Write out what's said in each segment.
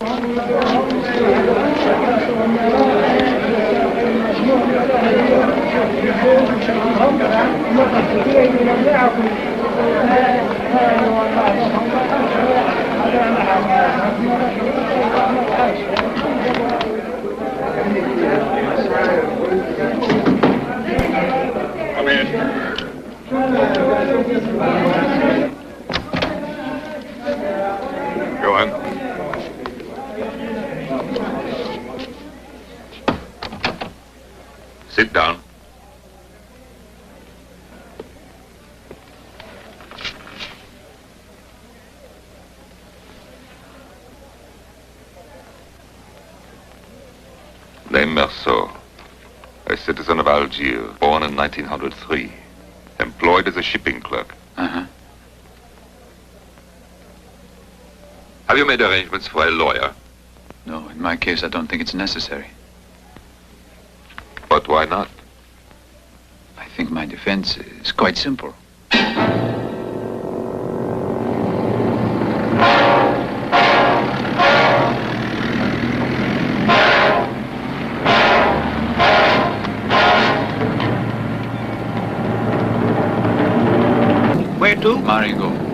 Come in. Go on. Sit down. Name Merceau, a citizen of Algiers, born in 1903, employed as a shipping clerk. Uh-huh. Have you made arrangements for a lawyer? No, in my case, I don't think it's necessary. But why not? I think my defense is quite simple. Where to? Marengo.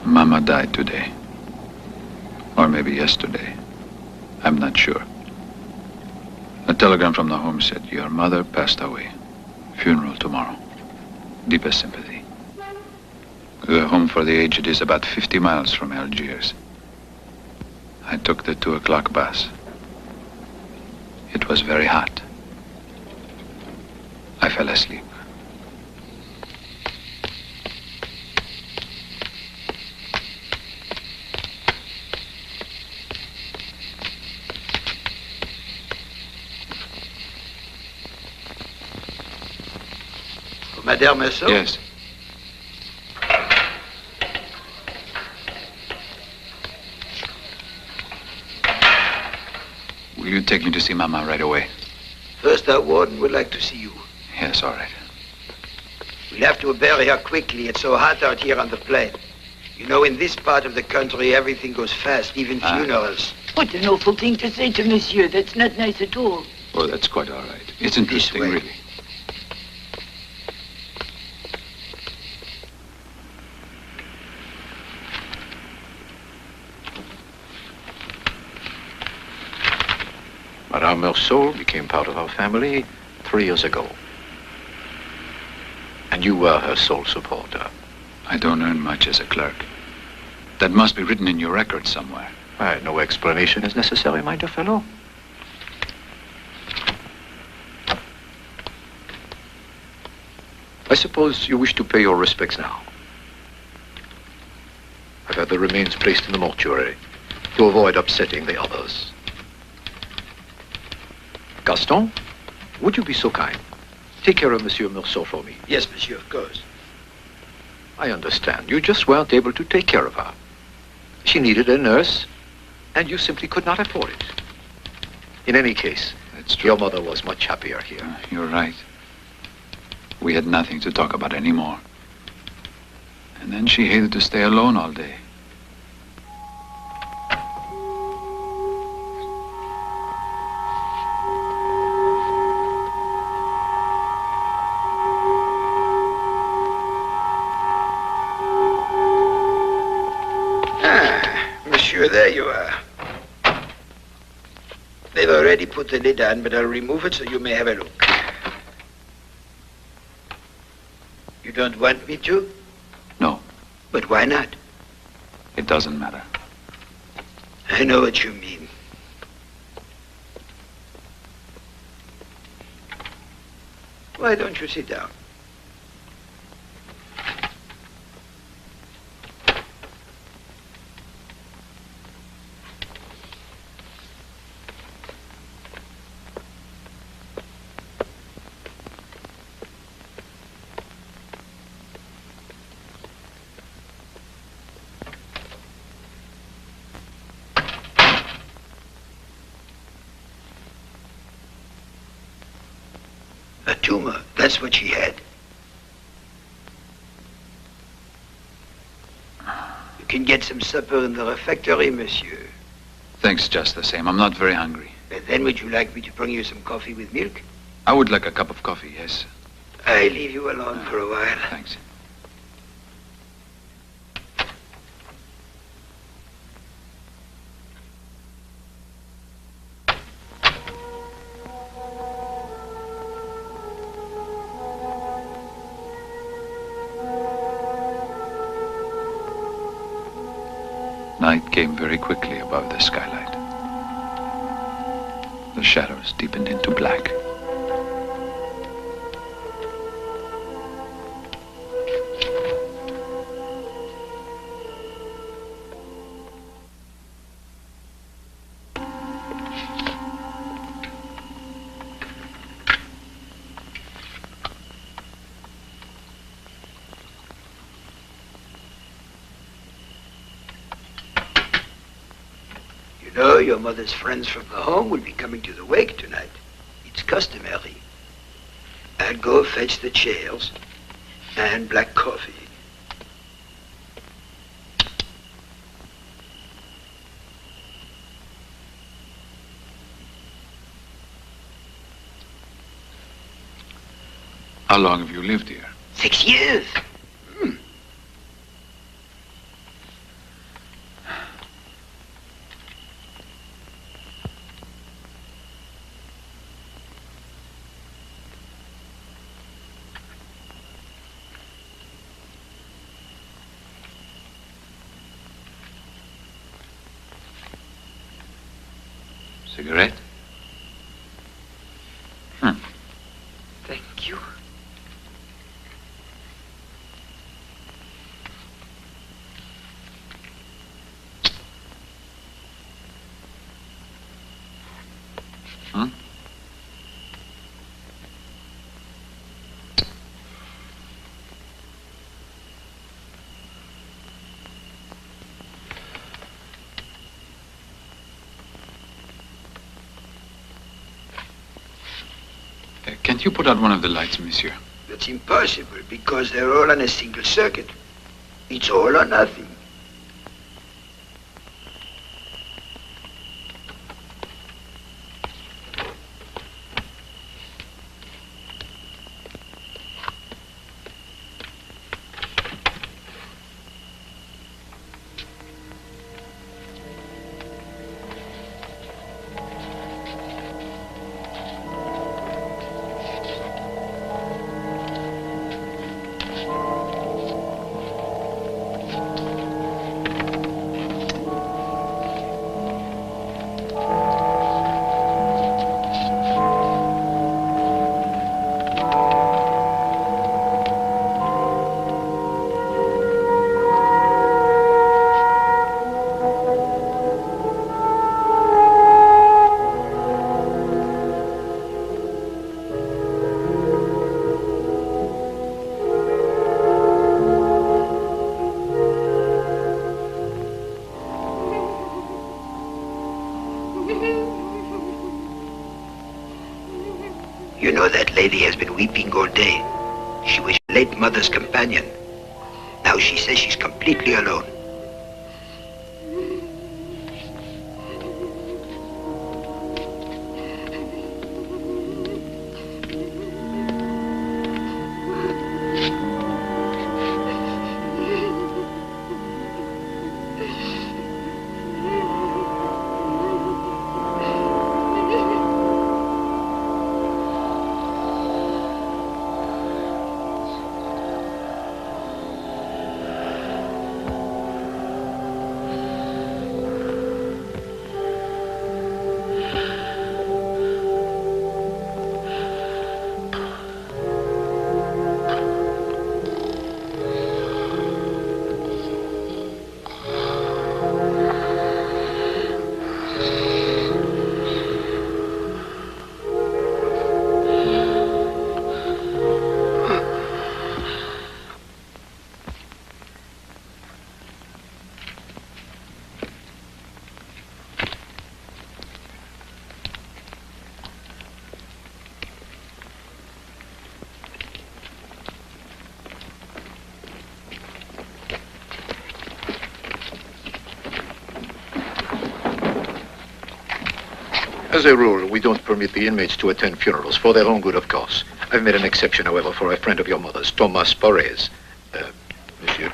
Mama died today. Or maybe yesterday. I'm not sure. A telegram from the home said, your mother passed away. Funeral tomorrow. Deepest sympathy. The home for the aged is about 50 miles from Algiers. I took the 2 o'clock bus. It was very hot. I fell asleep. Madame Merceau? Yes. Will you take me to see Mama right away? First, our warden would like to see you. Yes, all right. We'll have to bury her quickly. It's so hot out here on the plain. You know, in this part of the country, everything goes fast, even funerals. What an awful thing to say to Monsieur. That's not nice at all. Oh, that's quite all right. It's interesting, really. Madame Merceau became part of our family 3 years ago. And you were her sole supporter. I don't earn much as a clerk. That must be written in your record somewhere. No explanation is necessary, my dear fellow. I suppose you wish to pay your respects now. I've had the remains placed in the mortuary to avoid upsetting the others. Gaston, would you be so kind? Take care of Monsieur Merceau for me. Yes, monsieur, of course. I understand. You just weren't able to take care of her. She needed a nurse, and you simply could not afford it. In any case, That's true. your mother was much happier here. You're right. We had nothing to talk about anymore. And then she hated to stay alone all day. Monsieur, there you are. They've already put the lid on, but I'll remove it so you may have a look. You don't want me to? No, But why not? it doesn't matter. I know what you mean. Why don't you sit down? A tumor, that's what she had. You can get some supper in the refectory, monsieur. Thanks just the same. I'm not very hungry. But then would you like me to bring you some coffee with milk? I would like a cup of coffee, yes. I leave you alone for a while. Thanks. Night came very quickly above the skylight. The shadows deepened into black. You know, your mother's friends from the home will be coming to the wake tonight. It's customary. I'll go fetch the chairs and black coffee. How long have you lived here? 6 years. Cigarette? Thank you. Can't you put out one of the lights, monsieur? That's impossible because they're all on a single circuit. It's all or nothing. You know that lady has been weeping all day. She was your late mother's companion. Now Now she says she's completely alone. As a rule, we don't permit the inmates to attend funerals, for their own good, of course. I've made an exception, however, for a friend of your mother's, Thomas Herriges. Monsieur.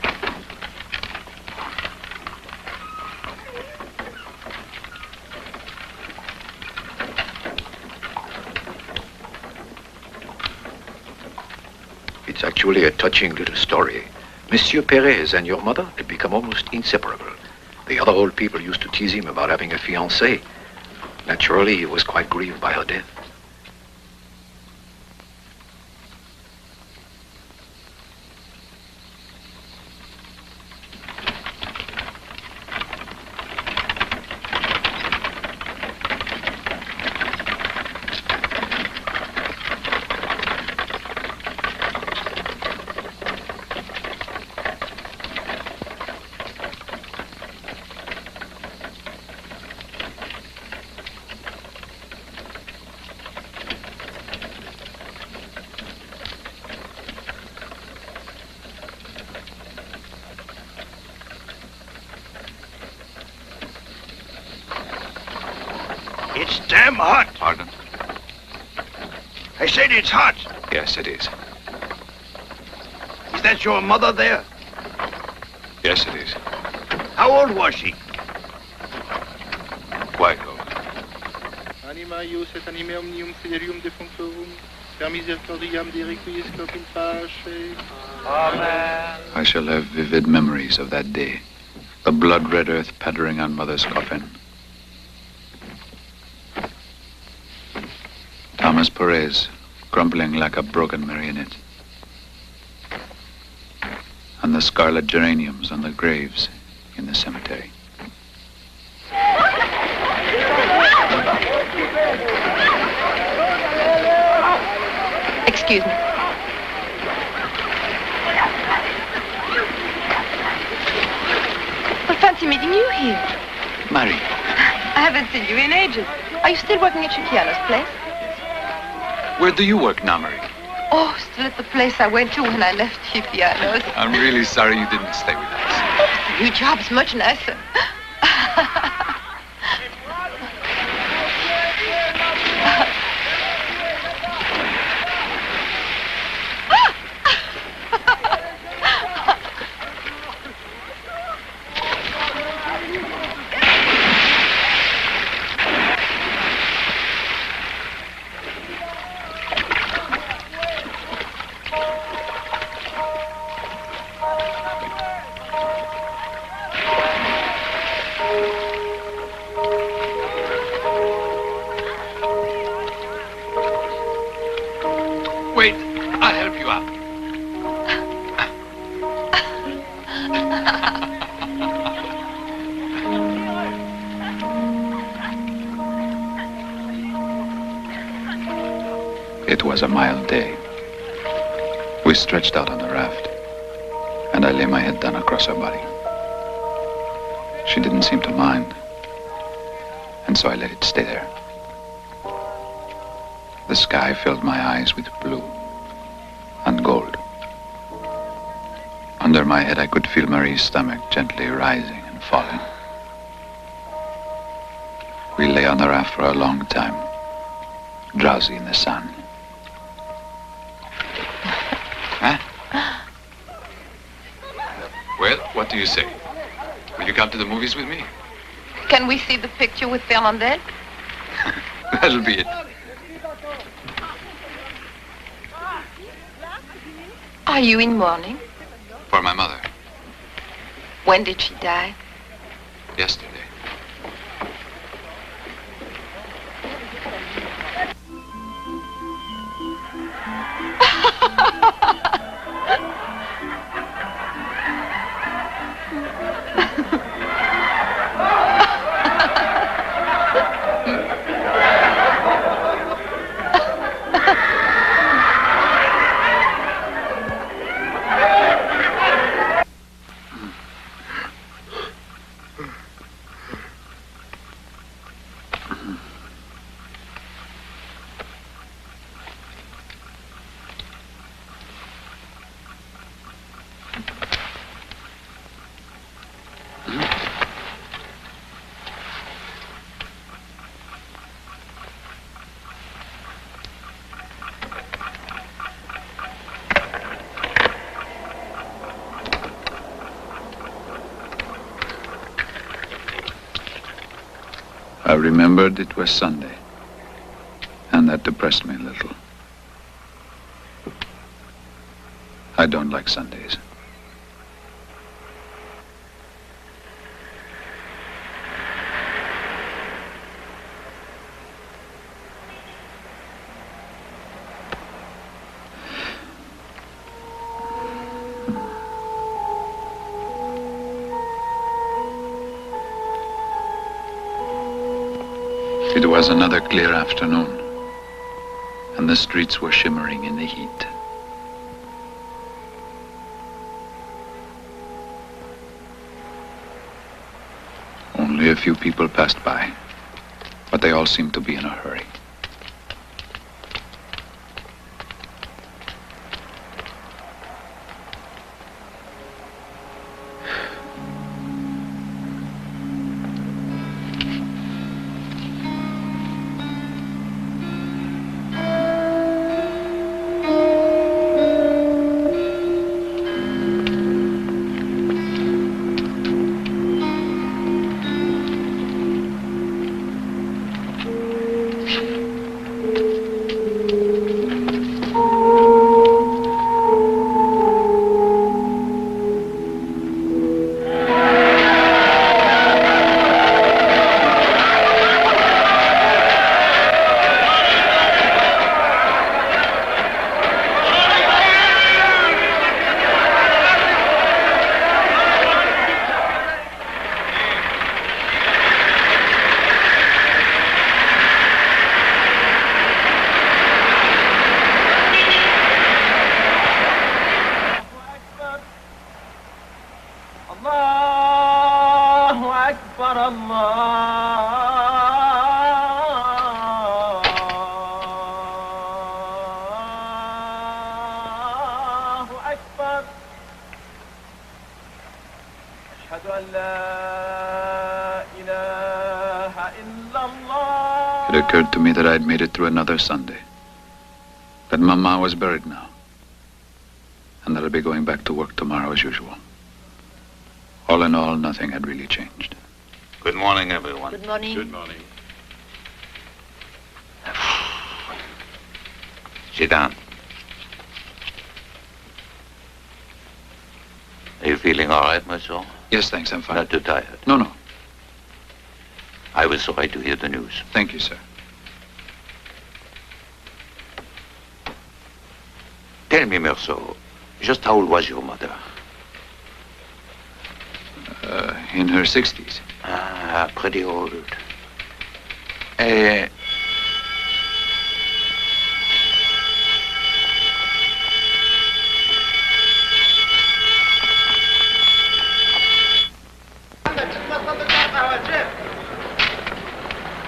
It's actually a touching little story. Monsieur Herriges and your mother had become almost inseparable. The other old people used to tease him about having a fiancée. Naturally, he was quite grieved by her death. It's damn hot. Pardon? I said it's hot. Yes, it is. Is that your mother there? Yes, it is. How old was she? Quite old. Anima ius et anime omnium fidelium defunctorum, per misericordiam de requiescat in pace. Amen. I shall have vivid memories of that day. The blood-red earth pattering on Mother's coffin. Thomas Herriges, crumbling like a broken marionette. And the scarlet geraniums on the graves in the cemetery. Excuse me. Well, fancy meeting you here. Mary. I haven't seen you in ages. Are you still working at Luchino's place? Where do you work now, Mary? Oh, still at the place I went to when I left Chipiano's. I'm really sorry you didn't stay with us. Your job's much nicer. Wait, I'll help you out. It was a mild day. We stretched out on the raft, and I lay my head down across her body. She didn't seem to mind, and so I let it stay there. The sky filled my eyes with blue and gold Under my head, I could feel Marie's stomach gently rising and falling. We lay on the raft for a long time, drowsy in the sun. Huh? Well, what do you say? Will you come to the movies with me? Can we see the picture with Fernandel? That'll be it. Are you in mourning? For my mother. When did she die? Yesterday. I remembered it was Sunday, and that depressed me a little. I don't like Sundays. It was another clear afternoon, and the streets were shimmering in the heat. Only a few people passed by, but they all seemed to be in a hurry. It occurred to me that I'd made it through another Sunday. That Mama was buried now. And that I'd be going back to work tomorrow as usual. All in all, nothing had really changed. Good morning, everyone. Good morning. Good morning. Sit down. Are you feeling all right, monsieur? Yes, thanks, I'm fine. Not too tired? No. I was sorry to hear the news. Thank you, sir. Tell me, Merceau, just how old was your mother? In her 60s. Ah, pretty old.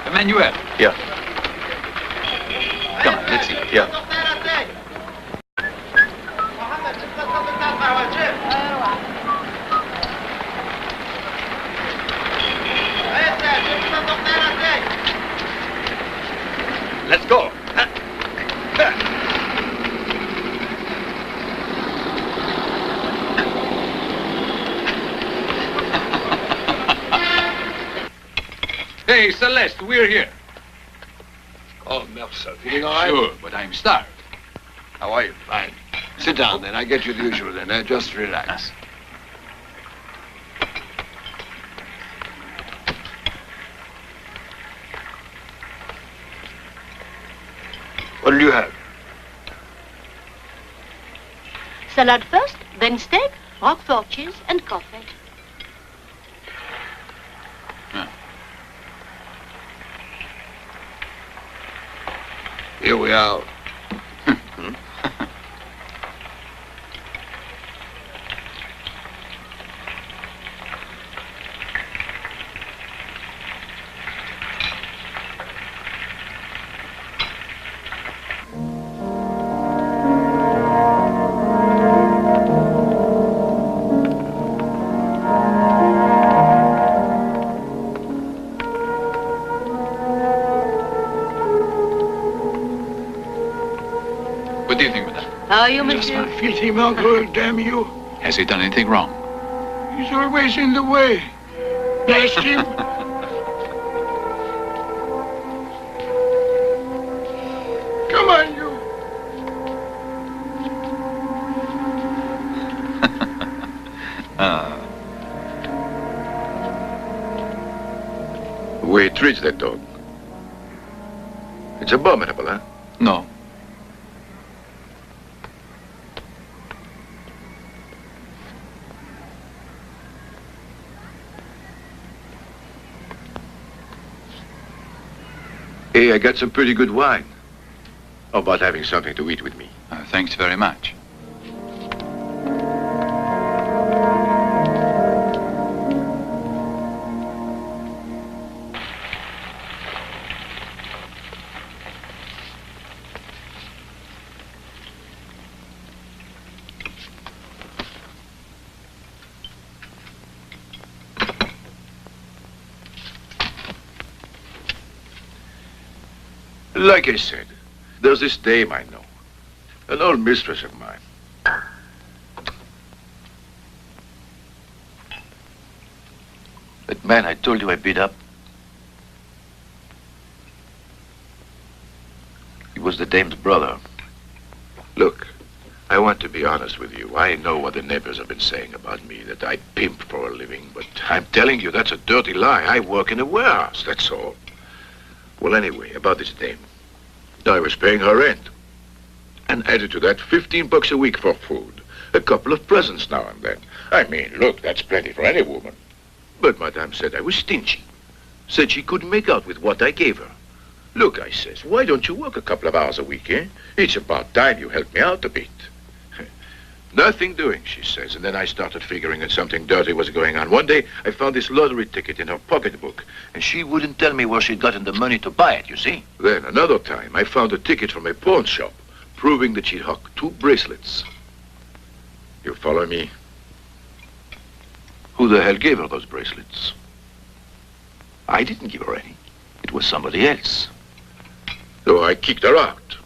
Emmanuel. Yeah. Come on, let's see. Yeah. Hey, Celeste, we're here. Oh, Mercer, feeling all right? Sure, but I'm starved. How are you? Fine. Sit down, then. I get you the usual dinner. Just relax. What'll you have? Salad first, then steak, Roquefort cheese, and coffee. Here we are. Good evening, madame. How are you, monsieur? Filthy mongrel, damn you. Has he done anything wrong? He's always in the way. Blast him. Come on, you. The way he treats that dog. It's abominable, huh? No. Hey, I got some pretty good wine. How about having something to eat with me? Thanks very much. Like I said, there's this dame I know. An old mistress of mine. That man I told you I beat up, he was the dame's brother. Look, I want to be honest with you. I know what the neighbors have been saying about me, that I pimp for a living, but I'm telling you that's a dirty lie. I work in a warehouse, that's all. Well, anyway, about this dame. I was paying her rent. And added to that, $15 a week for food. A couple of presents now and then. I mean, look, that's plenty for any woman. But Madame said I was stingy. Said she couldn't make out with what I gave her. Look, I says, why don't you work a couple of hours a week, eh? It's about time you help me out a bit. Nothing doing, she says. And then I started figuring that something dirty was going on. One day, I found this lottery ticket in her pocketbook. And she wouldn't tell me where she'd gotten the money to buy it, you see? Then another time, I found a ticket from a pawn shop, proving that she'd hocked 2 bracelets. You follow me? Who the hell gave her those bracelets? I didn't give her any. It was somebody else. So I kicked her out,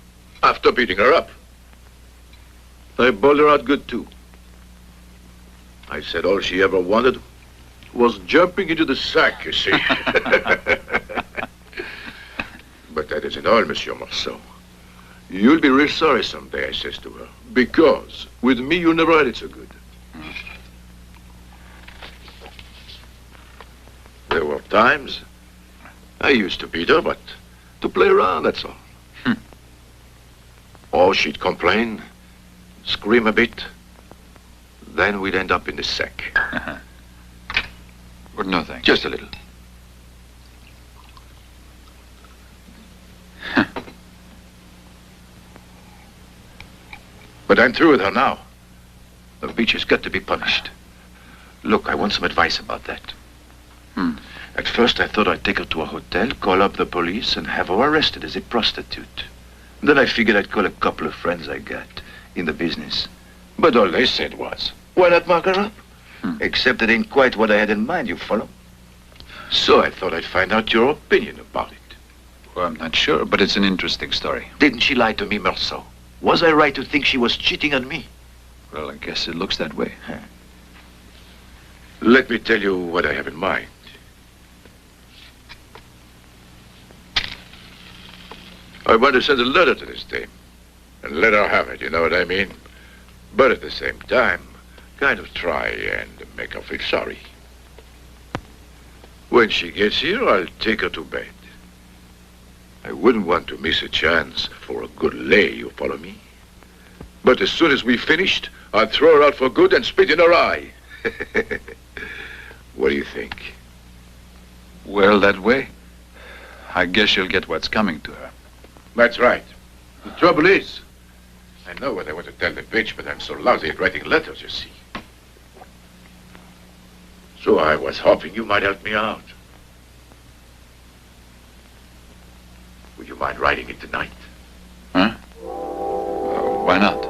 after beating her up. I bowled her out good, too. I said all she ever wanted was jumping into the sack, you see. But that isn't all, Monsieur Marceau. You'll be real sorry someday, I says to her, because with me you never had it so good. There were times I used to beat her, but to play around, that's all. Or she'd complain, scream a bit, then we'd end up in the sack. But no thanks. Just a little. But I'm through with her now. The beach has got to be punished. Look, I want some advice about that. At first, I thought I'd take her to a hotel, call up the police, and have her arrested as a prostitute. Then I figured I'd call a couple of friends I got in the business. But all they said was, why not mark her up? Except it ain't quite what I had in mind, you follow? So I thought I'd find out your opinion about it. Well, I'm not sure, but it's an interesting story. Didn't she lie to me, Marceau? Was I right to think she was cheating on me? Well, I guess it looks that way. Let me tell you what I have in mind. I want to send a letter to this dame and let her have it, you know what I mean? But at the same time, kind of try and make her feel sorry. When she gets here, I'll take her to bed. I wouldn't want to miss a chance for a good lay, you follow me? But as soon as we've finished, I'll throw her out for good and spit in her eye. What do you think? Well, that way, I guess she'll get what's coming to her. That's right. The trouble is, I know what I want to tell the bitch, but I'm so lousy at writing letters, you see. So I was hoping you might help me out. Would you mind writing it tonight? Huh? Why not?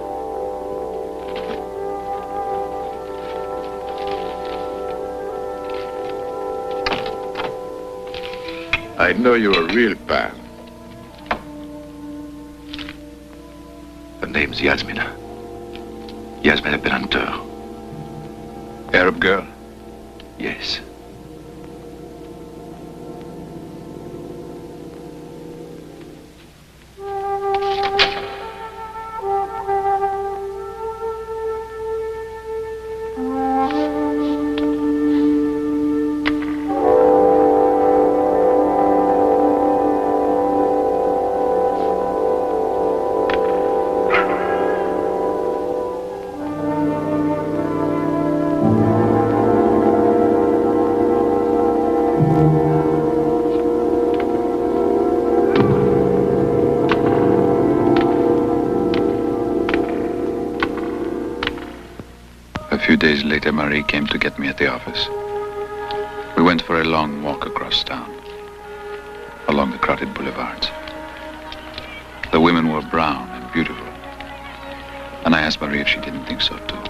I know you're a real pal. Her name's Yasmina. Yasmina Benanteur. Arab girl? Yes. A few days later, Marie came to get me at the office. We went for a long walk across town, along the crowded boulevards. The women were brown and beautiful, and I asked Marie if she didn't think so too.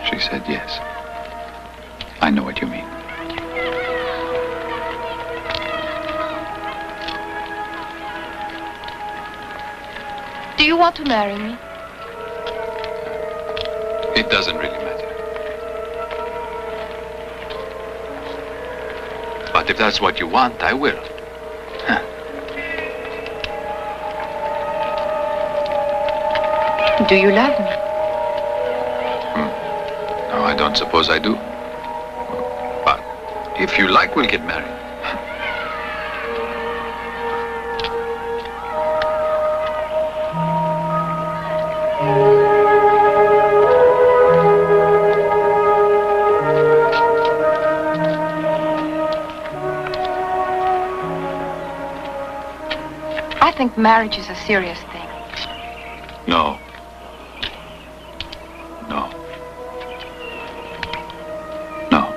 She said yes. I know what you mean. Do you want to marry me? It doesn't really matter. But if that's what you want, I will. Huh. Do you love me? No, I don't suppose I do. But if you like, we'll get married. I think marriage is a serious thing. No. No. No.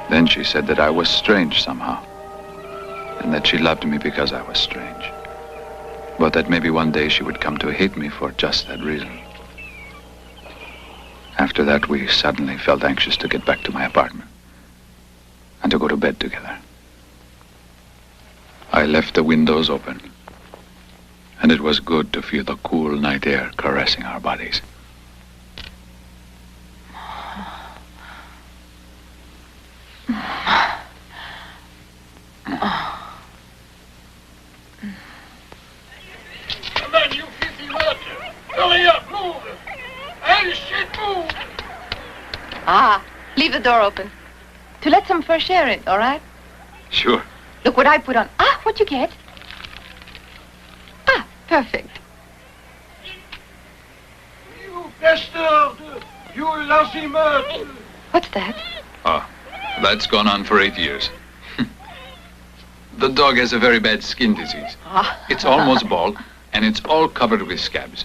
Then she said that I was strange somehow, and that she loved me because I was strange. But that maybe one day she would come to hate me for just that reason. After that, we suddenly felt anxious to get back to my apartment and to go to bed together. I left the windows open, and it was good to feel the cool night air caressing our bodies. Come on, you filthy rotter! Hurry up, move! Hey, shit, move! Ah, leave the door open. To let some fresh air in, all right? Sure. Look what I put on. Ah, what'd you get? Ah, perfect. You bastard! You lousy mud! What's that? Oh, that's gone on for 8 years. The dog has a very bad skin disease. Ah. It's almost bald, and it's all covered with scabs.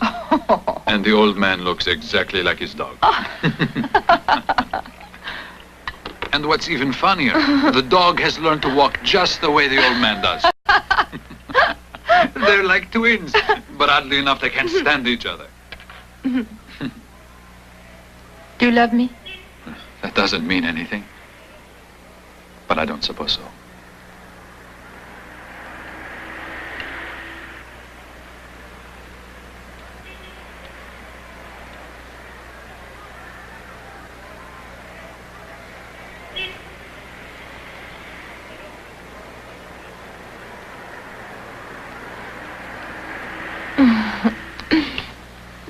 And the old man looks exactly like his dog. And what's even funnier, the dog has learned to walk just the way the old man does. They're like twins, but oddly enough, they can't stand each other. Do you love me? That doesn't mean anything. But I don't suppose so.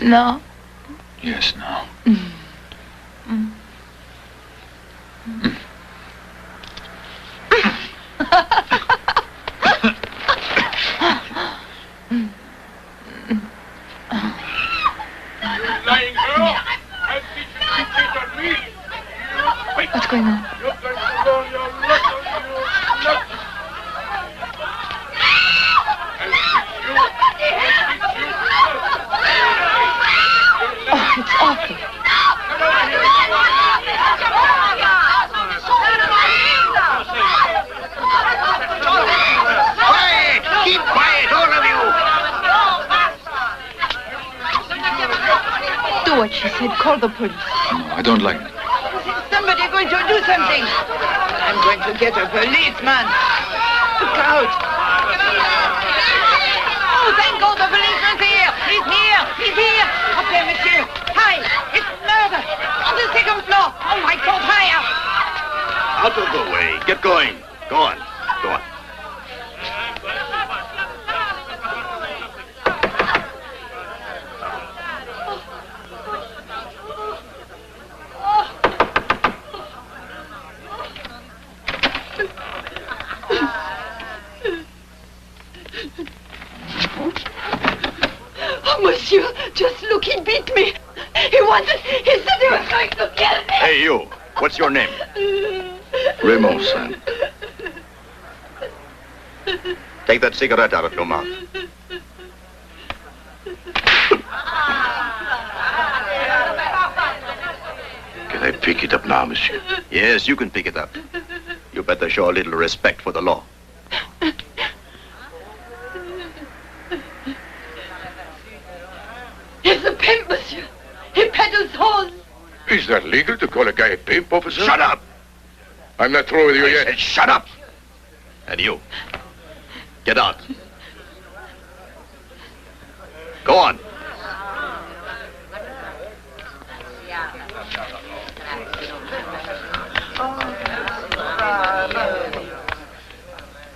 No? Yes, no. Lying girl! I'll teach you to cheat on me! What's going on? You're going to learn your lesson, you nut! Oh, it's awful. Quiet! Keep quiet, all of you! Do what she said. Call the police. No, I don't like it. Somebody going to do something. I'm going to get a policeman. Look out. Oh, thank God the policeman's here. He's here. He's here. Up there, monsieur. Hi. It's murder. On the second floor. Oh, my God, higher. Out of the way. Get going. Go on. Go on. Oh, monsieur, just look, he beat me. He said he was going to kill me. Hey, you. What's your name? Raymond, son. Take that cigarette out of your mouth. Can I pick it up now, monsieur? Yes, you can pick it up. You better show a little respect for the law. He's a pimp, monsieur. He peddles horse. Is that legal to call a guy a pimp, officer? Shut up! I'm not through with you I yet. said shut up! And you. Get out. Go on.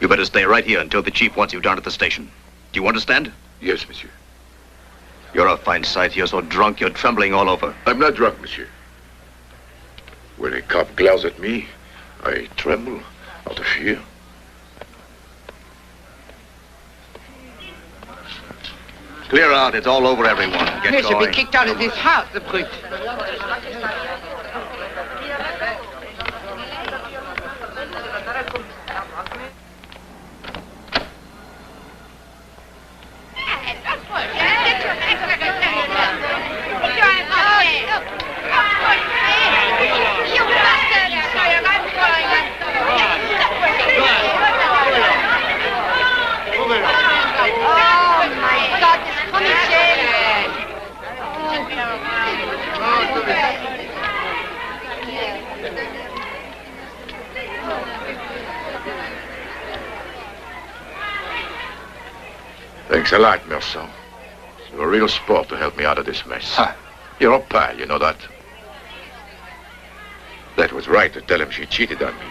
You better stay right here until the chief wants you down at the station. Do you understand? Yes, monsieur. You're a fine sight. You're so drunk you're trembling all over. I'm not drunk, monsieur. When a cop glares at me, I tremble out of fear. Clear out. It's all over, everyone. Get He should going. be kicked out of this house, the brute. Thanks a lot, Merson. You're a real sport to help me out of this mess. Ha. You're a pal, you know that? That was right to tell him she cheated on me.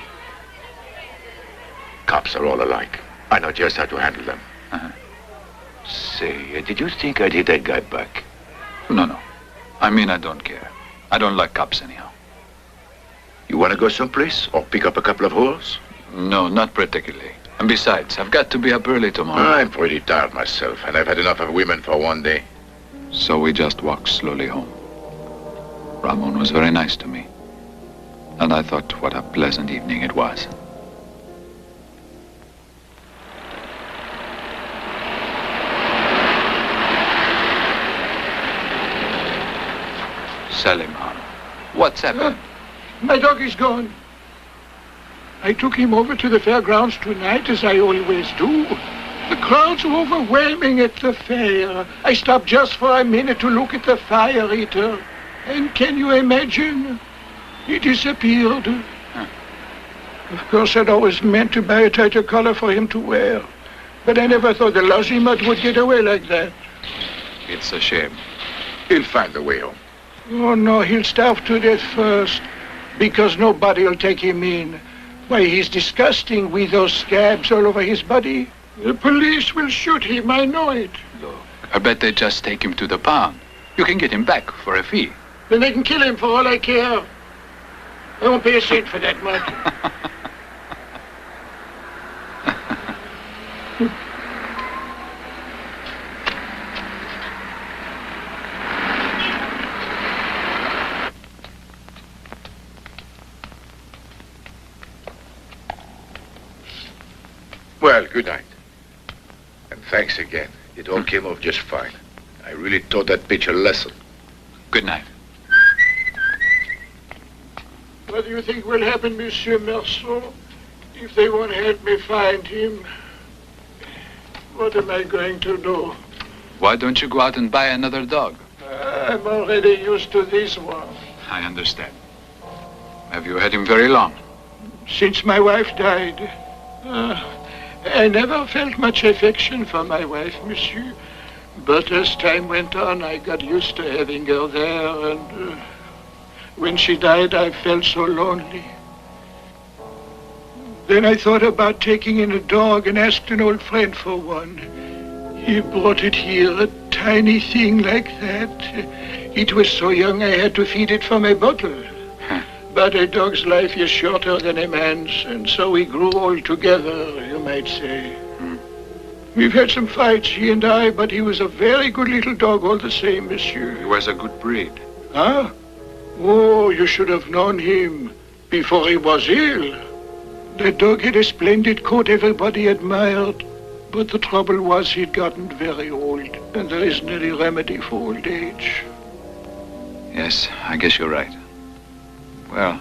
Cops are all alike. I know just how to handle them. Say, did you think I'd hit that guy back? No. I mean, I don't care. I don't like cops anyhow. You want to go someplace or pick up a couple of whores? No, not particularly. And besides, I've got to be up early tomorrow. I'm pretty tired myself, and I've had enough of women for one day. So we just walked slowly home. Ramon was very nice to me. And I thought what a pleasant evening it was. Saliman, what's happened? My dog is gone. I took him over to the fairgrounds tonight, as I always do. The crowds were overwhelming at the fair. I stopped just for a minute to look at the fire eater. And can you imagine? He disappeared. Of course, I'd always meant to buy a tighter collar for him to wear. But I never thought the lousy mutt would get away like that. It's a shame. He'll find a way home. Oh, no, he'll starve to death first. Because nobody'll take him in. Why, he's disgusting with those scabs all over his body. The police will shoot him, I know it. Look, I bet they just take him to the pound. You can get him back for a fee. Then they can kill him for all I care. I won't pay a cent for that much. Well, good night. And thanks again. It all came off just fine. I really taught that bitch a lesson. Good night. What do you think will happen, Monsieur Merceau, if they won't help me find him? What am I going to do? Why don't you go out and buy another dog? I'm already used to this one. I understand. Have you had him very long? Since my wife died. I never felt much affection for my wife, monsieur. But as time went on, I got used to having her there, and when she died, I felt so lonely. Then I thought about taking in a dog and asked an old friend for one. He brought it here, a tiny thing like that. It was so young I had to feed it from a bottle. But a dog's life is shorter than a man's, and so we grew old together, you might say. We've had some fights, he and I, but he was a very good little dog all the same, monsieur. He was a good breed. Huh? Oh, you should have known him before he was ill. That dog had a splendid coat everybody admired, but the trouble was he'd gotten very old, and there isn't any remedy for old age. Yes, I guess you're right. Well...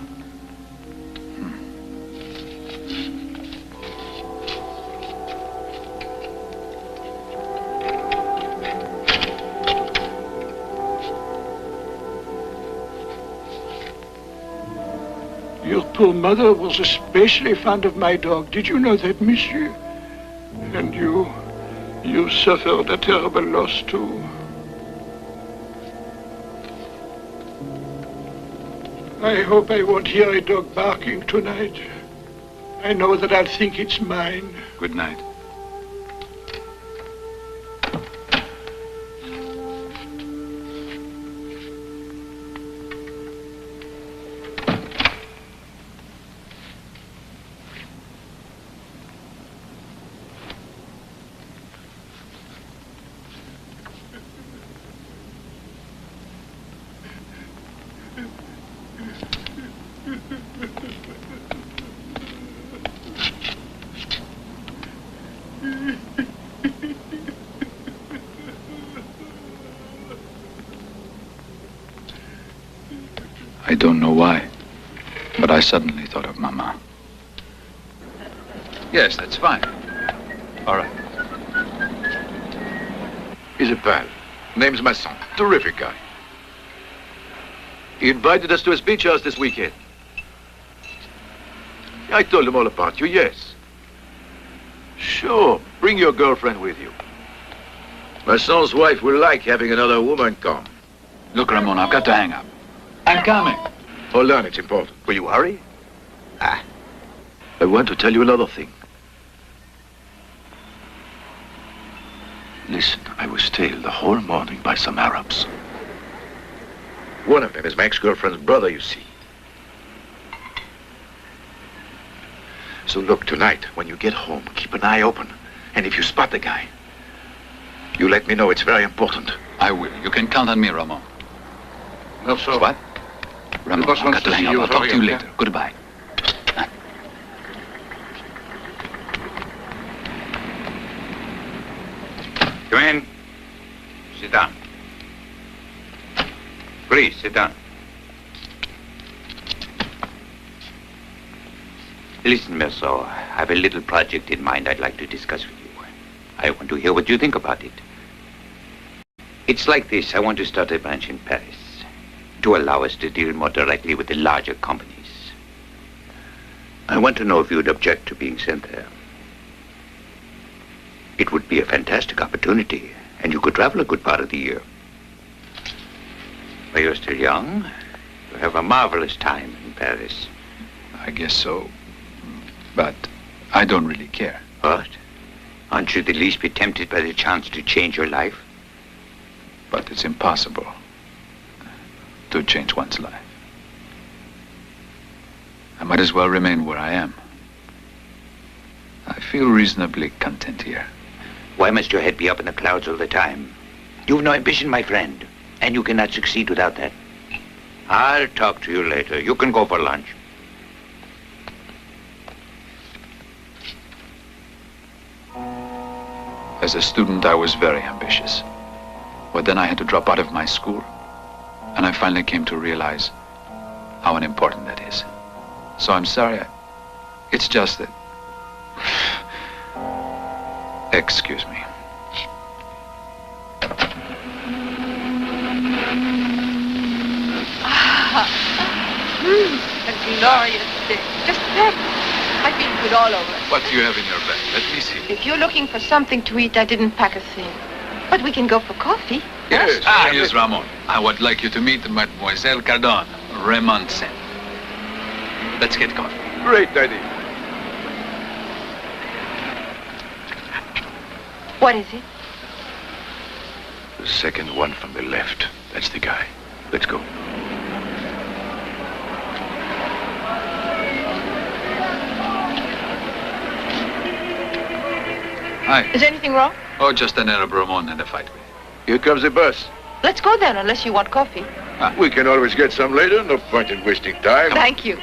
Your poor mother was especially fond of my dog. Did you know that, monsieur? And you suffered a terrible loss, too. I hope I won't hear a dog barking tonight. I know that I'll think it's mine. Good night. I don't know why, but I suddenly thought of Mama. Yes, that's fine. All right. He's a pal. Name's Masson. Terrific guy. He invited us to his beach house this weekend. I told him all about you, yes. Sure, bring your girlfriend with you. Masson's wife will like having another woman come. Look, Ramon, I've got to hang up. I'm coming. Hold on, it's important. Will you hurry? I want to tell you another thing. Listen, I was tailed the whole morning by some Arabs. One of them is my ex-girlfriend's brother, you see. So look, tonight, when you get home, keep an eye open. And if you spot the guy, you let me know. It's very important. I will. You can count on me, Ramon. No, sir. What? Ramon, I've got to hang up. I'll talk to you later. Goodbye. Come in. Sit down. Please, sit down. Listen, Merceau, I have a little project in mind I'd like to discuss with you. I want to hear what you think about it. It's like this. I want to start a branch in Paris to allow us to deal more directly with the larger companies. I want to know if you'd object to being sent there. It would be a fantastic opportunity, and you could travel a good part of the year. But you're still young. You have a marvelous time in Paris. I guess so. But I don't really care. What? Aren't you the least be tempted by the chance to change your life? But it's impossible. to change one's life. I might as well remain where I am. I feel reasonably content here. Why must your head be up in the clouds all the time? You've no ambition, my friend, and you cannot succeed without that. I'll talk to you later. You can go for lunch. As a student, I was very ambitious. But then I had to drop out of my school, and I finally came to realize how unimportant that is. So I'm sorry. It's just that... Excuse me. A glorious day. Just perfect. I feel good all over. What do you have in your bag? Let me see. If you're looking for something to eat, I didn't pack a thing. But we can go for coffee. Yes. Yes, Ramon. I would like you to meet Mademoiselle Cardon, Raymond sent. Let's get coffee. Great idea. What is it? The second one from the left. That's the guy. Let's go. Hi. Is anything wrong? Oh, just an Arab Ramon had a fight with. Here comes the bus. Let's go then, unless you want coffee. We can always get some later. No point in wasting time. Thank you.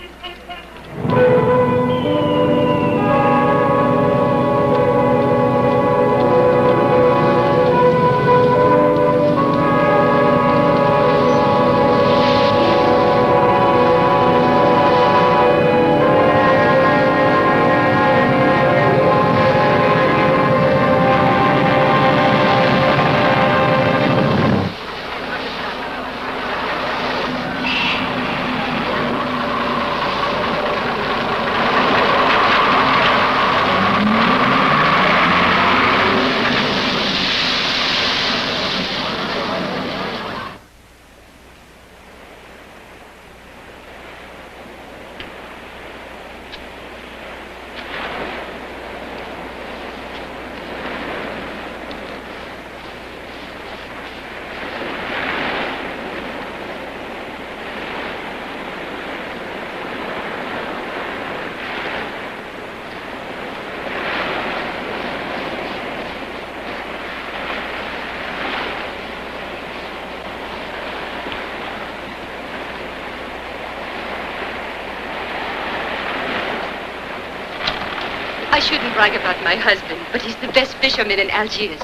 I shouldn't brag about my husband, but he's the best fisherman in Algiers.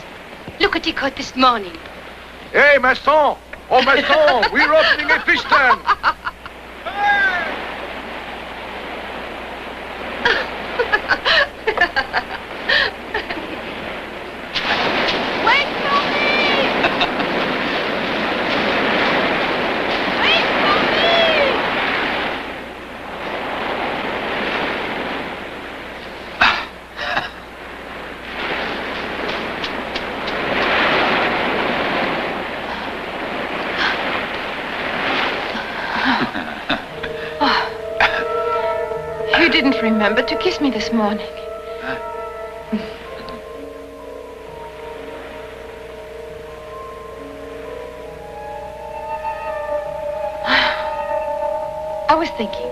Look what he caught this morning. Hey, Masson! Oh, Masson! We're opening a fish stand! Wait for me! Wait for me! You didn't remember to kiss me this morning. I was thinking,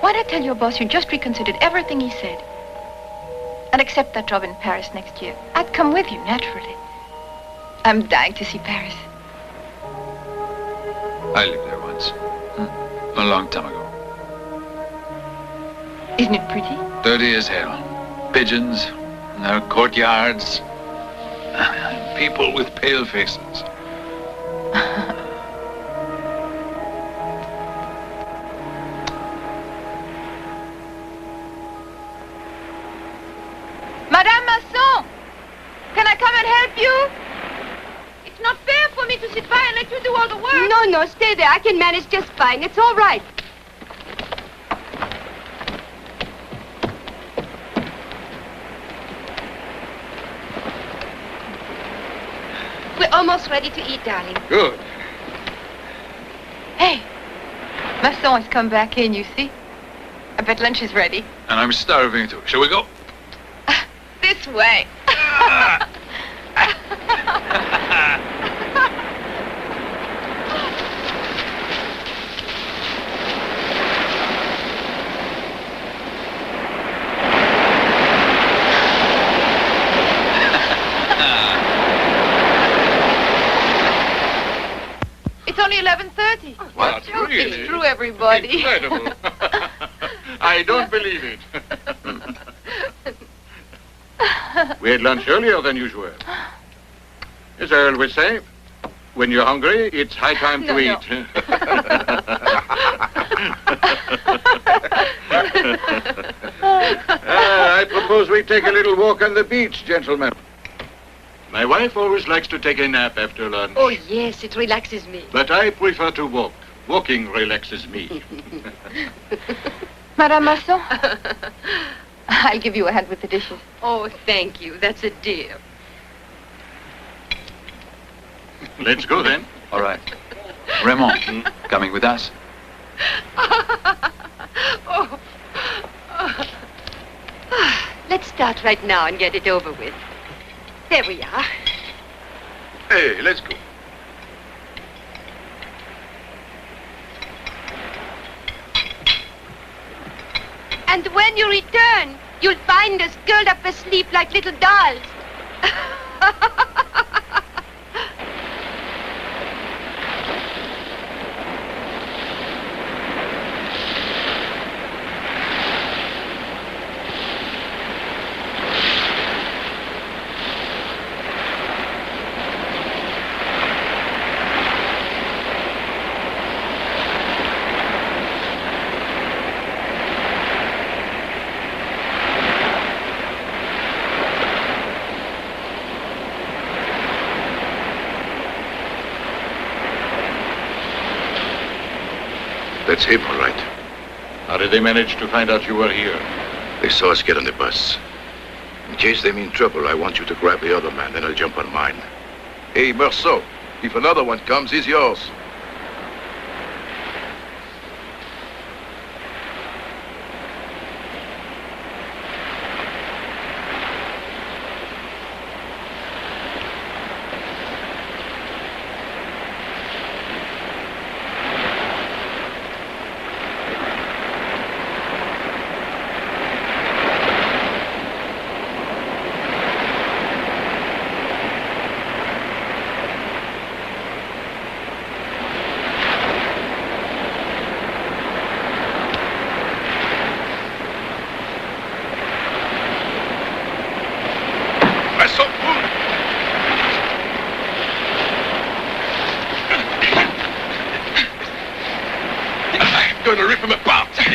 why not tell your boss you just reconsidered everything he said and accept that job in Paris next year? I'd come with you, naturally. I'm dying to see Paris. I lived there once. A long time ago. Isn't it pretty? Dirty as hell. Pigeons, and their courtyards. People with pale faces. Madame Masson, can I come and help you? It's not fair for me to sit by and let you do all the work. No, stay there. I can manage just fine. It's all right. We're almost ready to eat, darling. Good. Hey, Masson has come back in, you see? I bet lunch is ready. And I'm starving too. Shall we go? This way. Really? It's true, everybody. Incredible. I don't believe it. We had lunch earlier than usual. As I always say, when you're hungry, it's high time to eat. I propose we take a little walk on the beach, gentlemen. My wife always likes to take a nap after lunch. Oh, yes, it relaxes me. But I prefer to walk. Walking relaxes me. Madame Masson, I'll give you a hand with the dishes. Oh, thank you. That's a dear. Let's go then. All right. Raymond, coming with us? Oh. Let's start right now and get it over with. There we are. Hey, let's go. And when you return, you'll find us curled up asleep like little dolls. That's him, all right. How did they manage to find out you were here? They saw us get on the bus. In case they mean trouble, I want you to grab the other man, then I'll jump on mine. Hey, Merceau, if another one comes, he's yours. Gonna rip him apart. He's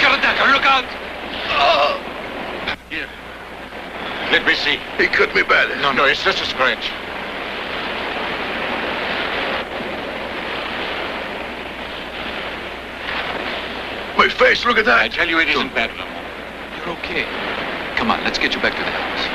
got a dagger, look out! Oh. Here. Let me see. He cut me bad. No, it's just a scratch. My face, look at that. I tell you, it isn't bad, Lamont. You're okay. Come on, let's get you back to the house.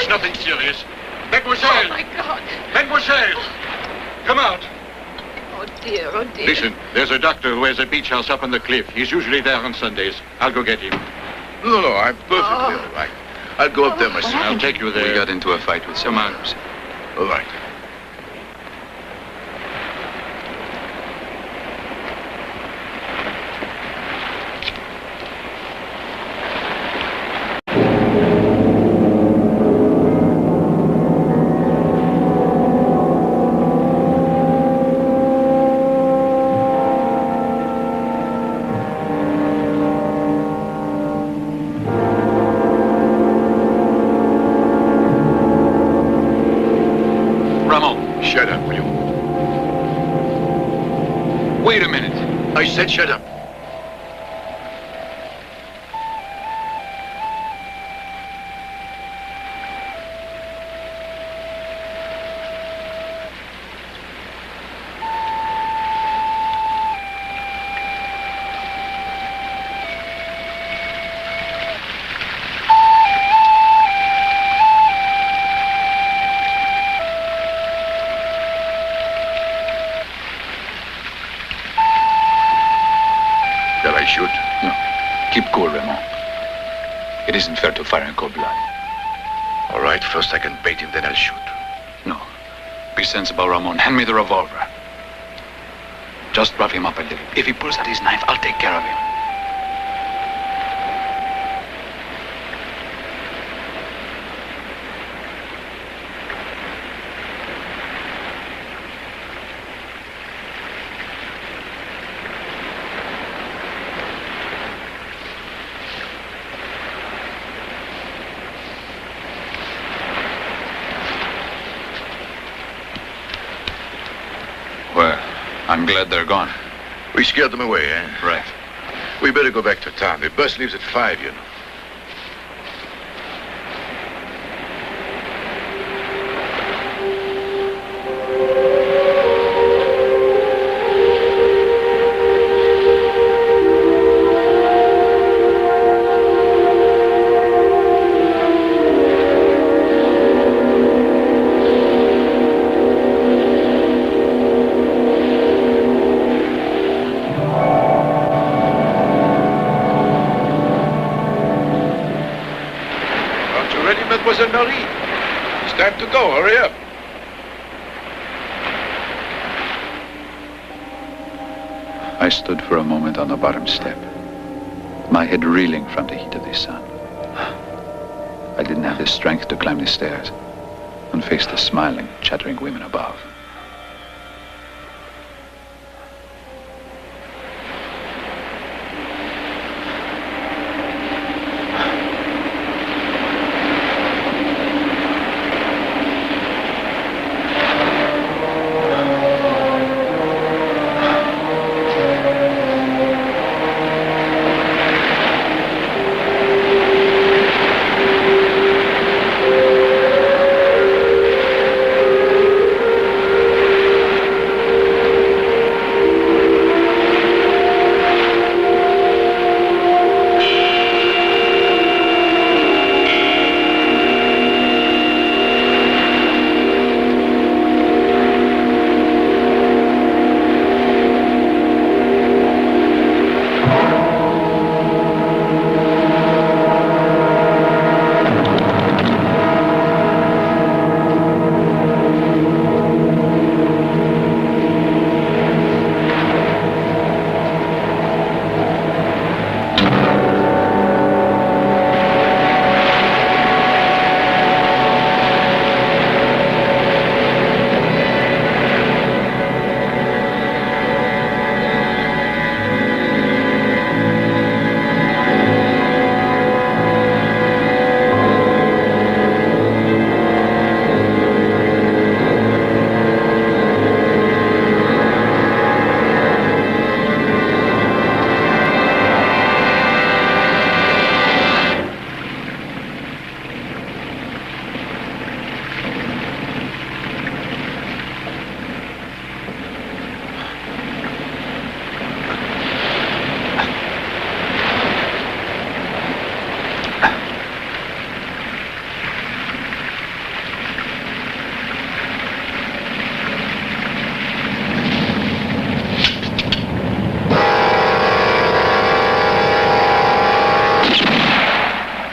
Nothing serious. Mademoiselle! Oh, my God. Mademoiselle! Come out. Oh, dear, oh, dear. Listen, there's a doctor who has a beach house up on the cliff. He's usually there on Sundays. I'll go get him. No, I'm perfectly all right. I'll go up there myself. I'll take you there. We got into a fight with some others. All right. Shut up, will you? Wait a minute. I said shut up. Raymond. It isn't fair to fire in cold blood. All right, first I can bait him, then I'll shoot. No. Be sensible, Ramon. Hand me the revolver. Just rough him up a little. If he pulls out his knife, I'll take care of him. I'm glad they're gone. We scared them away, eh? Right. We better go back to town. The bus leaves at 5, you know. Mademoiselle Marie. It's time to go. Hurry up. I stood for a moment on the bottom step, my head reeling from the heat of the sun. I didn't have the strength to climb the stairs and face the smiling, chattering women above.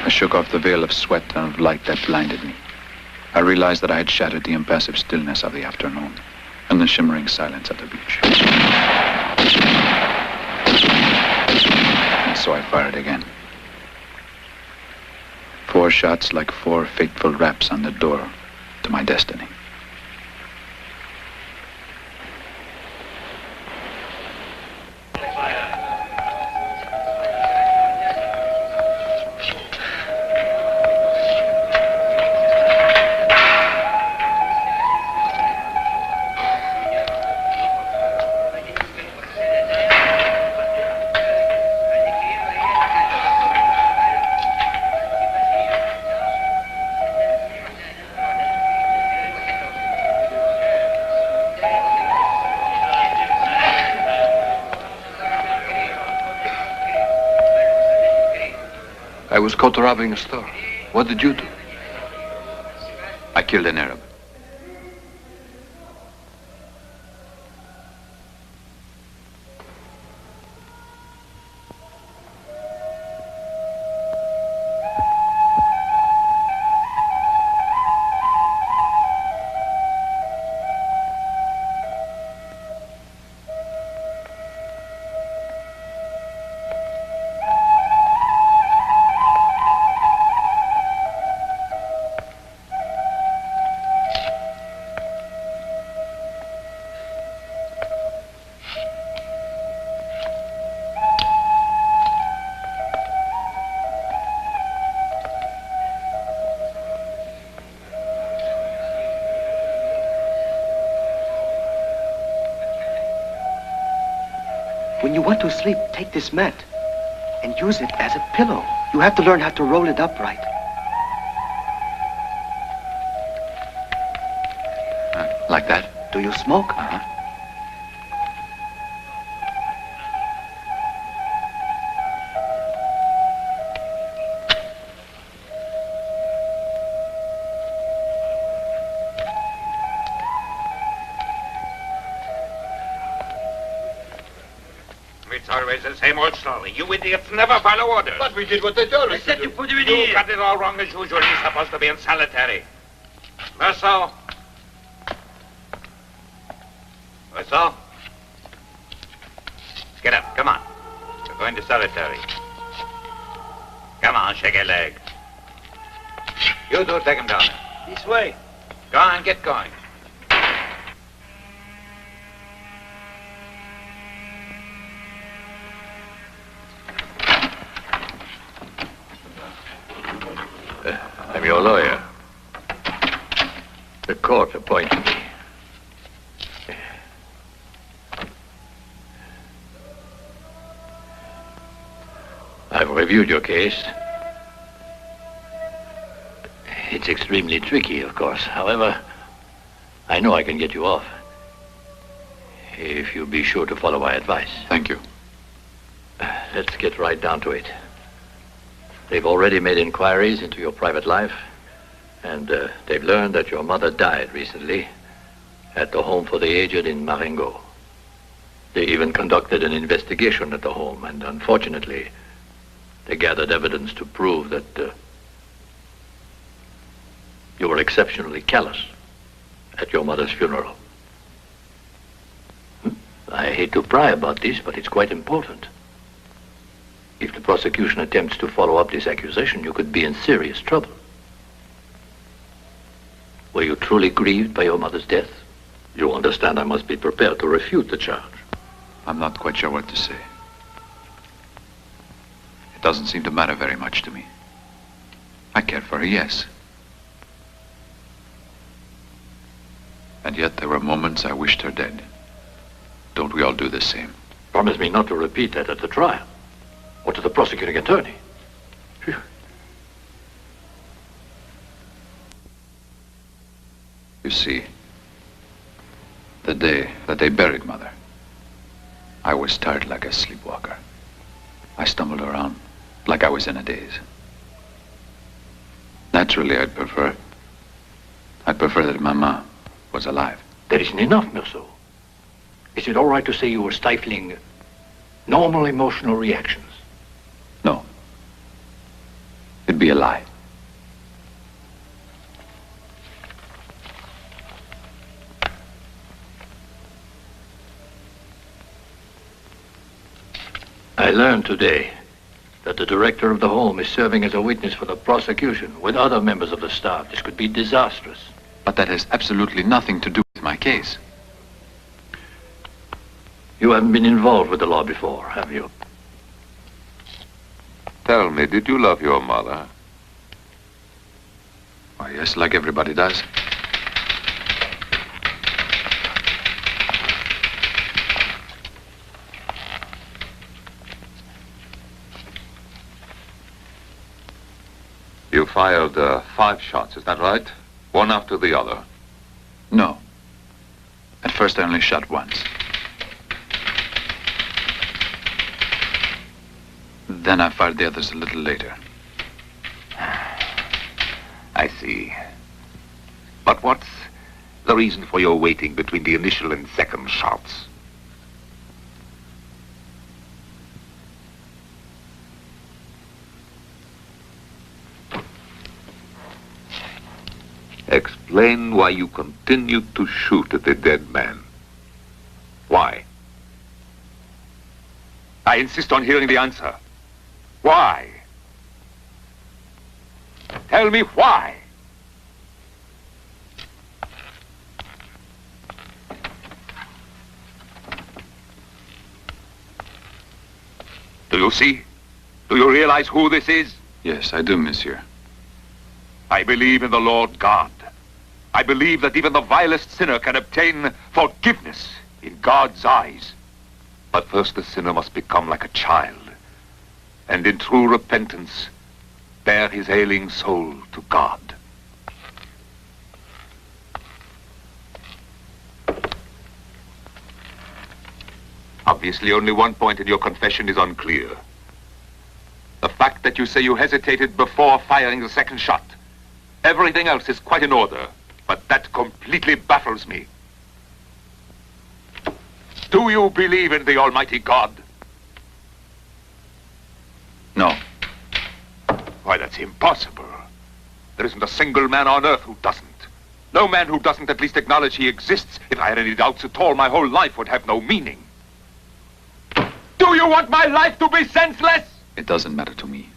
Shook off the veil of sweat and of light that blinded me. I realized that I had shattered the impassive stillness of the afternoon and the shimmering silence of the beach. And so I fired again. 4 shots like 4 fateful raps on the door to my destiny. I was caught robbing a store. What did you do? I killed an Arab. When you want to sleep, take this mat and use it as a pillow. You have to learn how to roll it upright. Like that? Do you smoke? Uh-huh. It's always the same old story. You idiots never follow orders. But we did what they told us to do. You got it all wrong as usual. He's supposed to be in solitary. Verso. Verso. Get up. Come on. We're going to solitary. Come on, shake a leg. You two, take him down. This way. Go on, get going. I'm your lawyer. The court appointed me. I've reviewed your case. It's extremely tricky, of course. However, I know I can get you off. If you be sure to follow my advice. Thank you. Let's get right down to it. They've already made inquiries into your private life, and they've learned that your mother died recently at the home for the aged in Marengo. They even conducted an investigation at the home, and unfortunately, they gathered evidence to prove that you were exceptionally callous at your mother's funeral. I hate to pry about this, but it's quite important. If the prosecution attempts to follow up this accusation, you could be in serious trouble. Were you truly grieved by your mother's death? You understand I must be prepared to refute the charge. I'm not quite sure what to say. It doesn't seem to matter very much to me. I cared for her, yes. And yet there were moments I wished her dead. Don't we all do the same? Promise me not to repeat that at the trial. Or to the prosecuting attorney. Phew. You see, the day that they buried Mother, I was tired like a sleepwalker. I stumbled around like I was in a daze. Naturally, I'd prefer that Mama was alive. That isn't enough, Merceau. Is it all right to say you were stifling normal emotional reactions? No. It'd be a lie. I learned today that the director of the home is serving as a witness for the prosecution with other members of the staff. This could be disastrous. But that has absolutely nothing to do with my case. You haven't been involved with the law before, have you? Tell me, did you love your mother? Why, yes, like everybody does. You fired 5 shots, is that right? One after the other. No. At first I only shot once. Then I fired the others a little later. I see. But what's the reason for your waiting between the initial and second shots? Explain why you continued to shoot at the dead man. Why? I insist on hearing the answer. Why? Tell me why. Do you see? Do you realize who this is? Yes, I do, monsieur. I believe in the Lord God. I believe that even the vilest sinner can obtain forgiveness in God's eyes. But first the sinner must become like a child, and in true repentance, bear his ailing soul to God. Obviously, only one point in your confession is unclear. The fact that you say you hesitated before firing the second shot. Everything else is quite in order, but that completely baffles me. Do you believe in the Almighty God? No. Why, that's impossible. There isn't a single man on earth who doesn't. No man who doesn't at least acknowledge he exists. If I had any doubts at all, my whole life would have no meaning. Do you want my life to be senseless? It doesn't matter to me.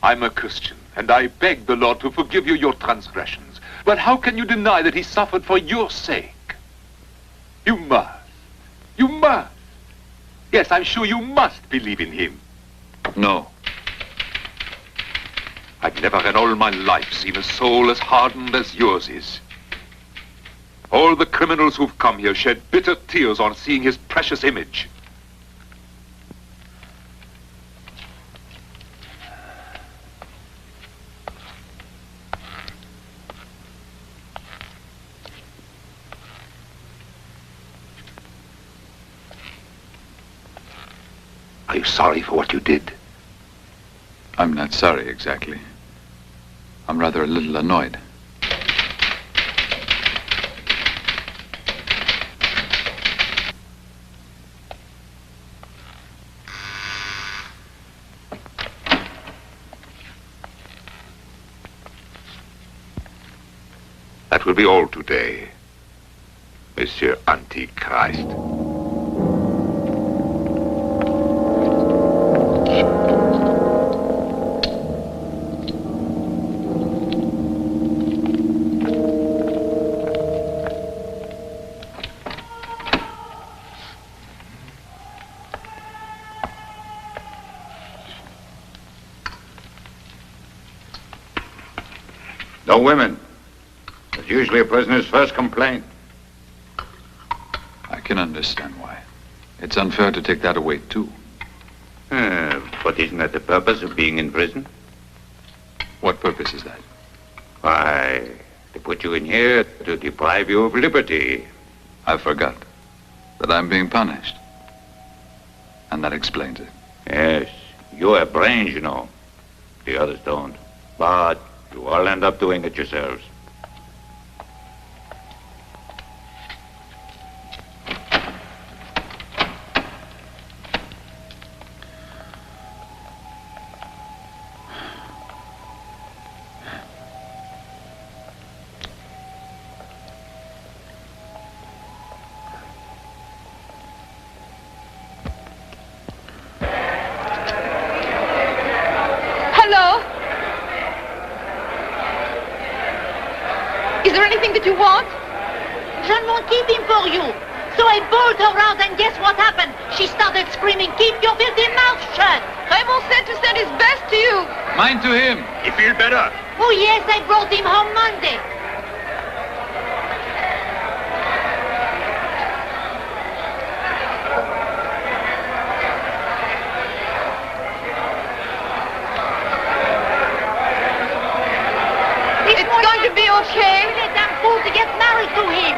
I'm a Christian, and I beg the Lord to forgive you your transgressions. But how can you deny that he suffered for your sake? You must. You must. Yes, I'm sure you must believe in him. No. I've never in all my life seen a soul as hardened as yours is. All the criminals who've come here shed bitter tears on seeing his precious image. Are you sorry for what you did? I'm not sorry, exactly. I'm rather a little annoyed. That will be all today, Monsieur Antichrist. No women. It's usually a prisoner's first complaint. I can understand why. It's unfair to take that away, too. But isn't that the purpose of being in prison? What purpose is that? Why, to put you in here to deprive you of liberty. I forgot that I'm being punished. And that explains it. Yes, you have brains, you know. The others don't. But you all end up doing it yourselves. Did you want? Jean won't keep him for you. So I bowled her out, and guess what happened? She started screaming, "Keep your filthy mouth shut!" Raymond said to send his best to you. Mine to him. You feel better? Oh, yes, I brought him home Monday. It's going to be okay. Let them fool to get married to him.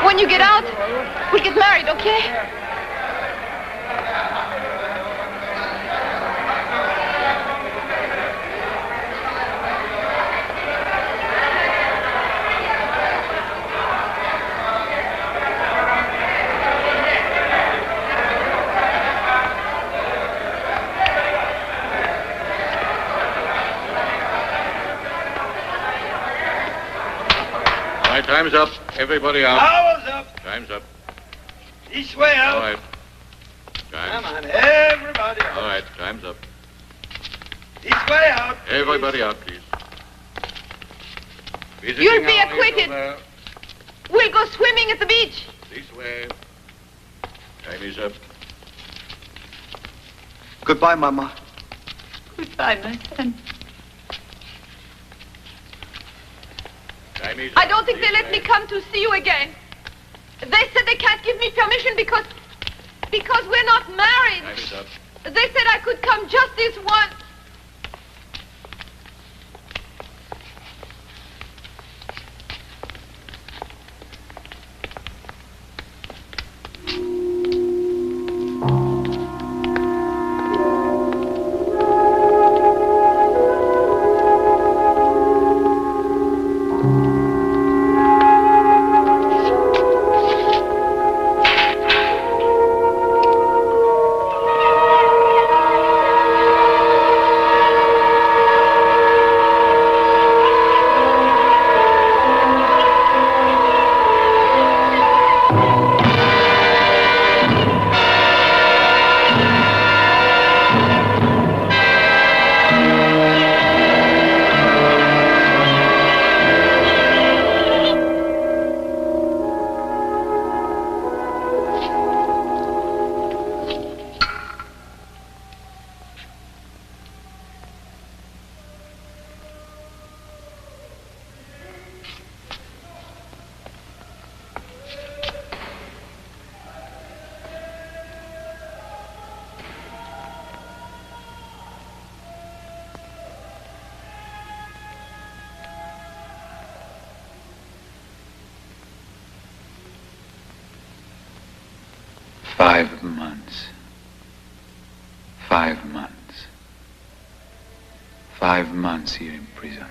When you get out, we'll get married, okay? Time's up. Everybody out. Hours up. Time's up. This way out. All right. Time's Come on, everybody out. All right. Time's up. This way out. Everybody out, please. You'll be acquitted. We'll go swimming at the beach. This way. Time is up. Goodbye, Mama. Goodbye, my son. Time is up. I don't think they let me come to see you again. They said they can't give me permission because we're not married. Time is up. They said I could come just this once. months. 5 months. 5 months here in prison.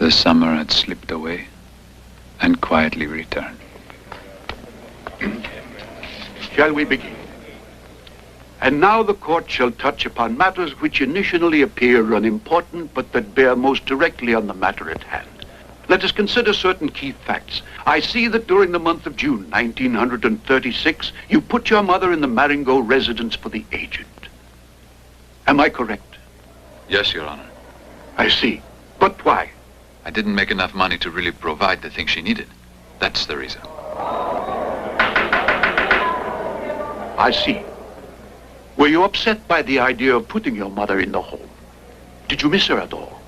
The summer had slipped away and quietly returned. Shall we begin? And now the court shall touch upon matters which initially appear unimportant, but that bear most directly on the matter at hand. Let us consider certain key facts. I see that during the month of June, 1936, you put your mother in the Marengo residence for the aged. Am I correct? Yes, Your Honor. I see. But why? I didn't make enough money to really provide the things she needed. That's the reason. I see. Were you upset by the idea of putting your mother in the home? Did you miss her at all?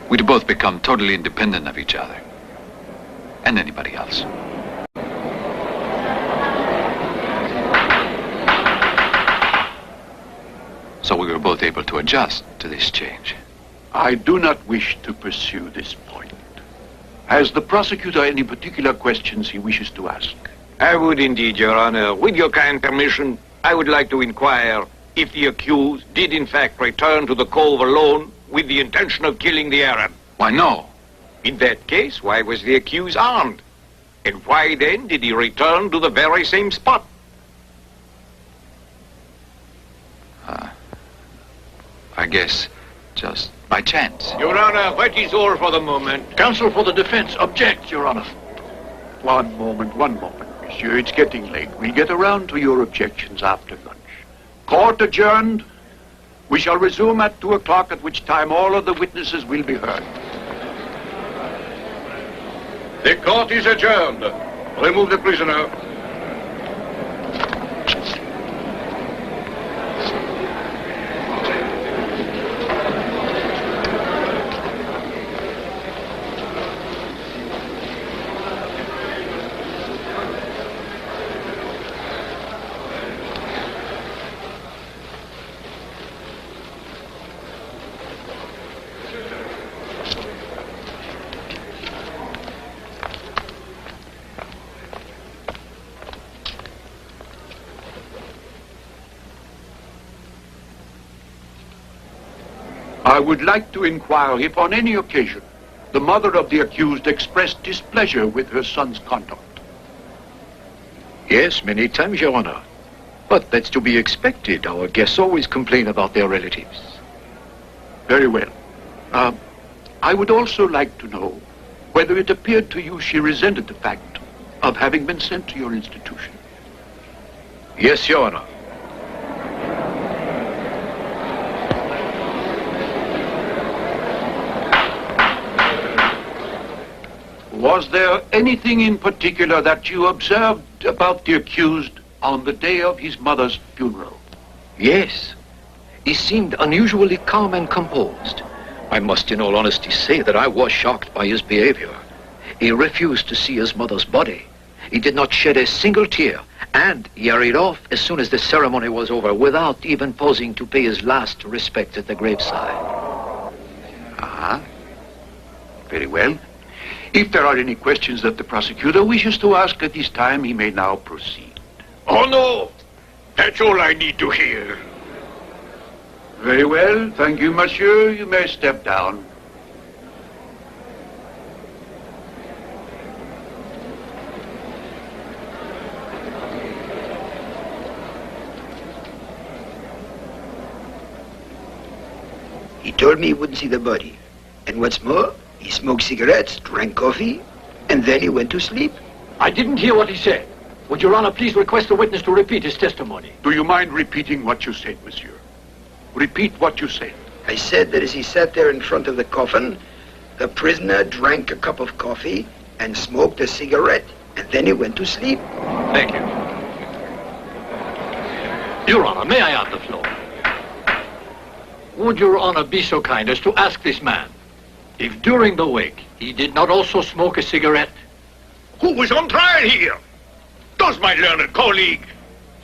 We'd both become totally independent of each other. And anybody else. So we were both able to adjust to this change. I do not wish to pursue this point. Has the prosecutor any particular questions he wishes to ask? I would indeed, Your Honor. With your kind permission, I would like to inquire if the accused did in fact return to the cove alone with the intention of killing the Arab. Why, no. In that case, why was the accused armed? And why then did he return to the very same spot? I guess just by chance. Your Honor, that is all for the moment. Counsel for the defense objects, Your Honor. One moment, monsieur. It's getting late. We'll get around to your objections after lunch. Court adjourned. We shall resume at 2 o'clock, at which time all of the witnesses will be heard. The court is adjourned. Remove the prisoner. I would like to inquire if on any occasion the mother of the accused expressed displeasure with her son's conduct. Yes, many times, Your Honor. But that's to be expected. Our guests always complain about their relatives. Very well. I would also like to know whether it appeared to you she resented the fact of having been sent to your institution. Yes, Your Honor. Was there anything in particular that you observed about the accused on the day of his mother's funeral? Yes. He seemed unusually calm and composed. I must in all honesty say that I was shocked by his behavior. He refused to see his mother's body. He did not shed a single tear, and he hurried off as soon as the ceremony was over without even pausing to pay his last respects at the graveside. Very well. If there are any questions that the prosecutor wishes to ask at this time, he may now proceed. Oh, no. That's all I need to hear. Very well. Thank you, monsieur. You may step down. He told me he wouldn't see the body. And what's more, he smoked cigarettes, drank coffee, and then he went to sleep. I didn't hear what he said. Would Your Honor please request the witness to repeat his testimony? Do you mind repeating what you said, monsieur? Repeat what you said. I said that as he sat there in front of the coffin, the prisoner drank a cup of coffee and smoked a cigarette, and then he went to sleep. Thank you. Your Honor, may I have the floor? Would Your Honor be so kind as to ask this man if during the wake he did not also smoke a cigarette? Who was on trial here? Does my learned colleague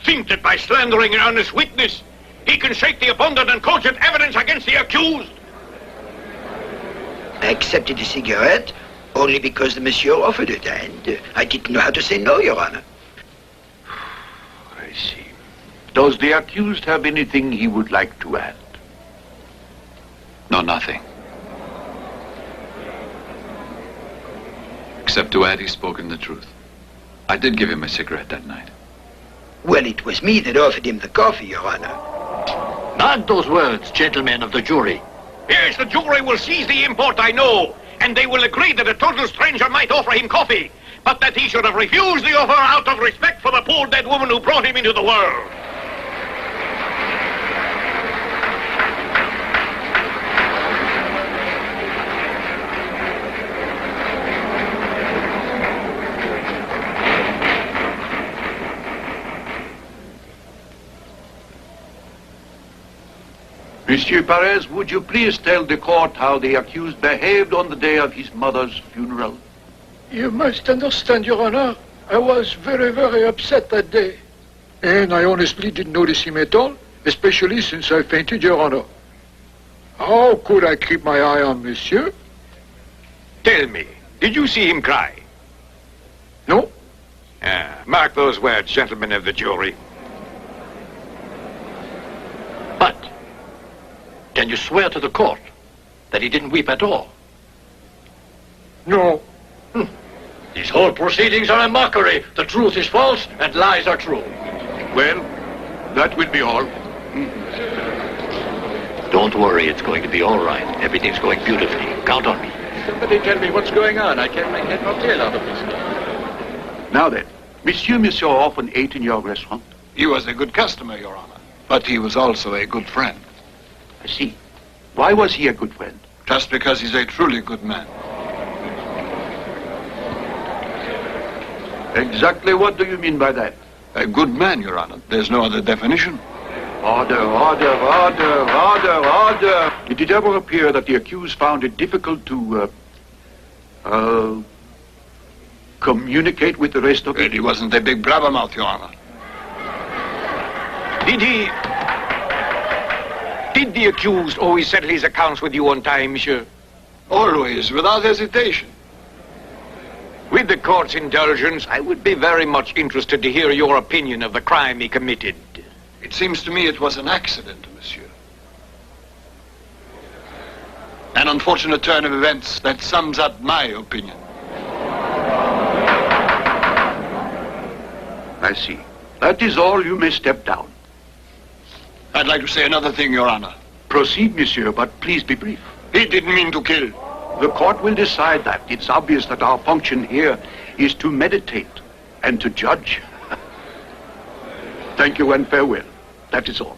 think that by slandering an honest witness, he can shake the abundant and cogent evidence against the accused? I accepted the cigarette only because the monsieur offered it, and I didn't know how to say no, Your Honor. I see. Does the accused have anything he would like to add? No, nothing. Except to add, he's spoken the truth. I did give him a cigarette that night. Well, it was me that offered him the coffee, Your Honor. Not those words, gentlemen of the jury. Yes, the jury will seize the import, I know, and they will agree that a total stranger might offer him coffee, but that he should have refused the offer out of respect for the poor dead woman who brought him into the world. Monsieur Perez, would you please tell the court how the accused behaved on the day of his mother's funeral? You must understand, Your Honor, I was very, very upset that day. And I honestly didn't notice him at all, especially since I fainted, Your Honor. How could I keep my eye on Monsieur? Tell me, did you see him cry? No. Mark those words, gentlemen of the jury. But can you swear to the court that he didn't weep at all? No. These whole proceedings are a mockery. The truth is false and lies are true. Well, that will be all. Don't worry, it's going to be all right. Everything's going beautifully. Count on me. Somebody tell me what's going on. I can't make head nor tail out of this. Now then, Monsieur often ate in your restaurant? He was a good customer, Your Honor. But he was also a good friend. I see. Why was he a good friend? Just because he's a truly good man. Exactly what do you mean by that? A good man, Your Honor. There's no other definition. Order, order, order, order, order. Did it ever appear that the accused found it difficult to, communicate with the rest of it? He wasn't a big blabbermouth, Your Honor. Did the accused always settle his accounts with you on time, monsieur? Always, without hesitation. With the court's indulgence, I would be very much interested to hear your opinion of the crime he committed. It seems to me it was an accident, monsieur. An unfortunate turn of events that sums up my opinion. I see. That is all. You may step down. I'd like to say another thing, Your Honor. Proceed, monsieur, but please be brief. He didn't mean to kill. The court will decide that. It's obvious that our function here is to meditate and to judge. Thank you and farewell. That is all.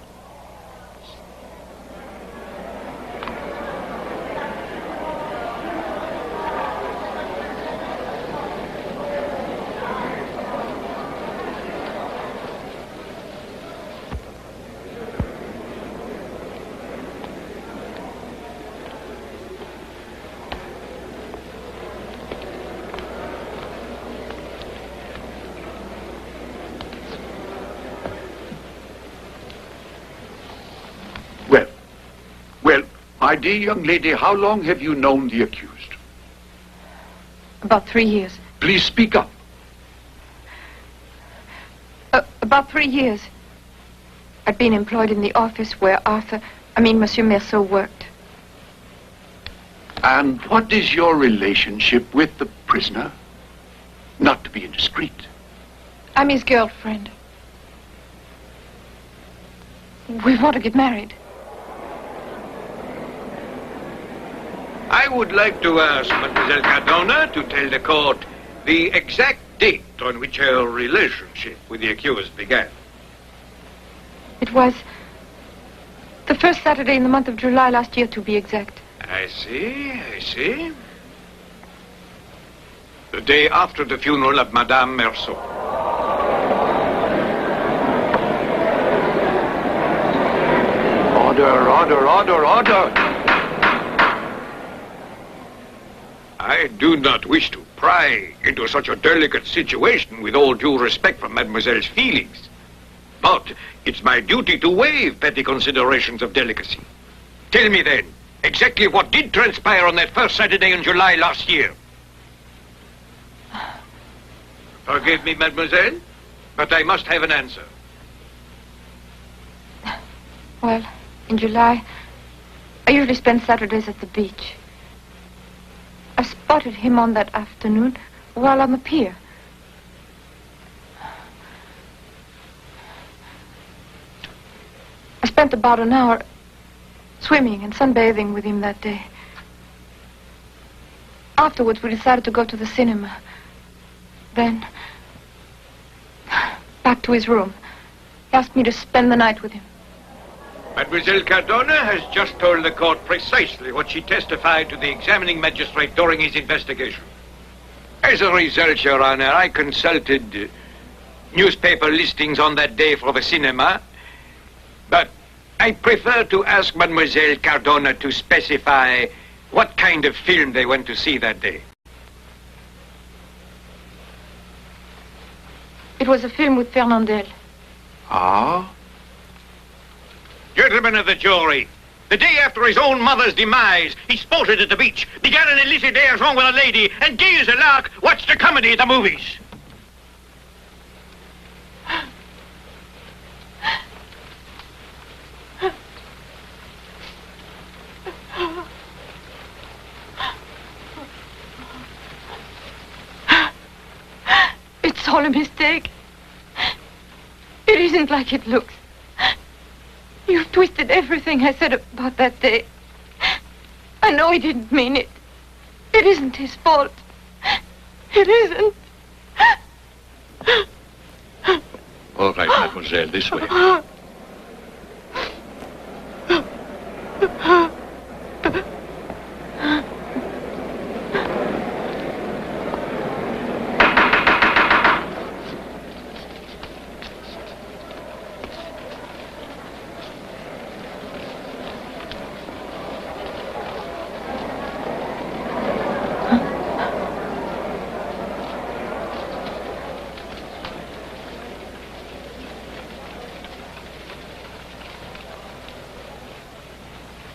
My dear young lady, how long have you known the accused? About 3 years. Please speak up. About 3 years. I'd been employed in the office where Monsieur Merceau worked. And what is your relationship with the prisoner? Not to be indiscreet. I'm his girlfriend. We want to get married. I would like to ask Mademoiselle Cardona to tell the court the exact date on which her relationship with the accused began. It was the first Saturday in the month of July last year, to be exact. I see. The day after the funeral of Madame Merceau. Order. I do not wish to pry into such a delicate situation with all due respect for Mademoiselle's feelings. But it's my duty to waive petty considerations of delicacy. Tell me then, exactly what did transpire on that first Saturday in July last year? Forgive me, Mademoiselle, but I must have an answer. Well, in July, I usually spend Saturdays at the beach. I spotted him on that afternoon while on the pier. I spent about an hour swimming and sunbathing with him that day. Afterwards, we decided to go to the cinema. Then, back to his room. He asked me to spend the night with him. Mademoiselle Cardona has just told the court precisely what she testified to the examining magistrate during his investigation. As a result, Your Honor, I consulted newspaper listings on that day for the cinema, but I prefer to ask Mademoiselle Cardona to specify what kind of film they went to see that day. It was a film with Fernandel. Ah? Gentlemen of the jury, the day after his own mother's demise, he sported at the beach, began an illicit liaison with a lady, and gay as a lark watched a comedy at the movies. It's all a mistake. It isn't like it looks. You've twisted everything I said about that day. I know he didn't mean it. It isn't his fault. It isn't. All right, mademoiselle, this way.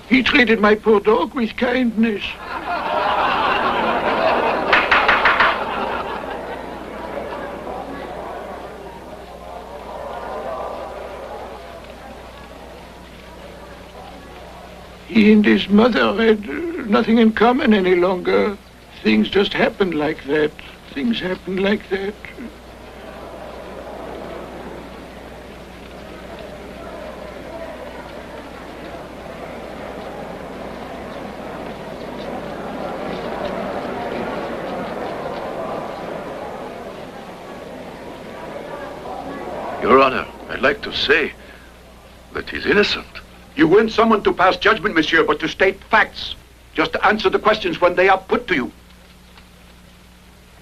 He treated my poor dog with kindness. He and his mother had nothing in common any longer. Things just happen like that. Things happen like that. Your Honor, I'd like to say that he's innocent. You weren't summoned to pass judgment, monsieur, but to state facts. Just to answer the questions when they are put to you.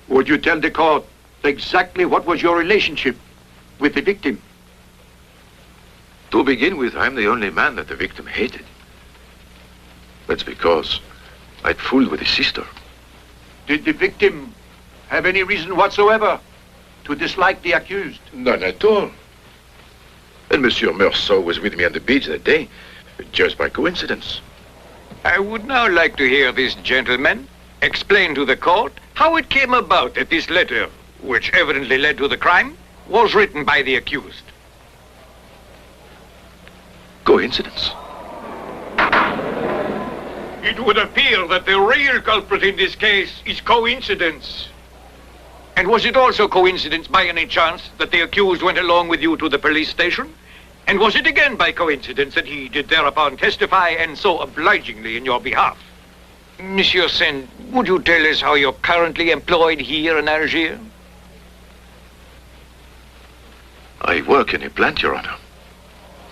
Would you tell the court exactly what was your relationship with the victim? To begin with, I'm the only man that the victim hated. That's because I'd fooled with his sister. Did the victim have any reason whatsoever to dislike the accused? None at all. And Monsieur Meursault was with me on the beach that day, just by coincidence. I would now like to hear this gentleman explain to the court how it came about that this letter, which evidently led to the crime, was written by the accused. Coincidence? It would appear that the real culprit in this case is coincidence. And was it also coincidence by any chance that the accused went along with you to the police station? And was it again by coincidence that he did thereupon testify and so obligingly in your behalf? Monsieur Sen, would you tell us how you're currently employed here in Algiers? I work in a plant, Your Honor.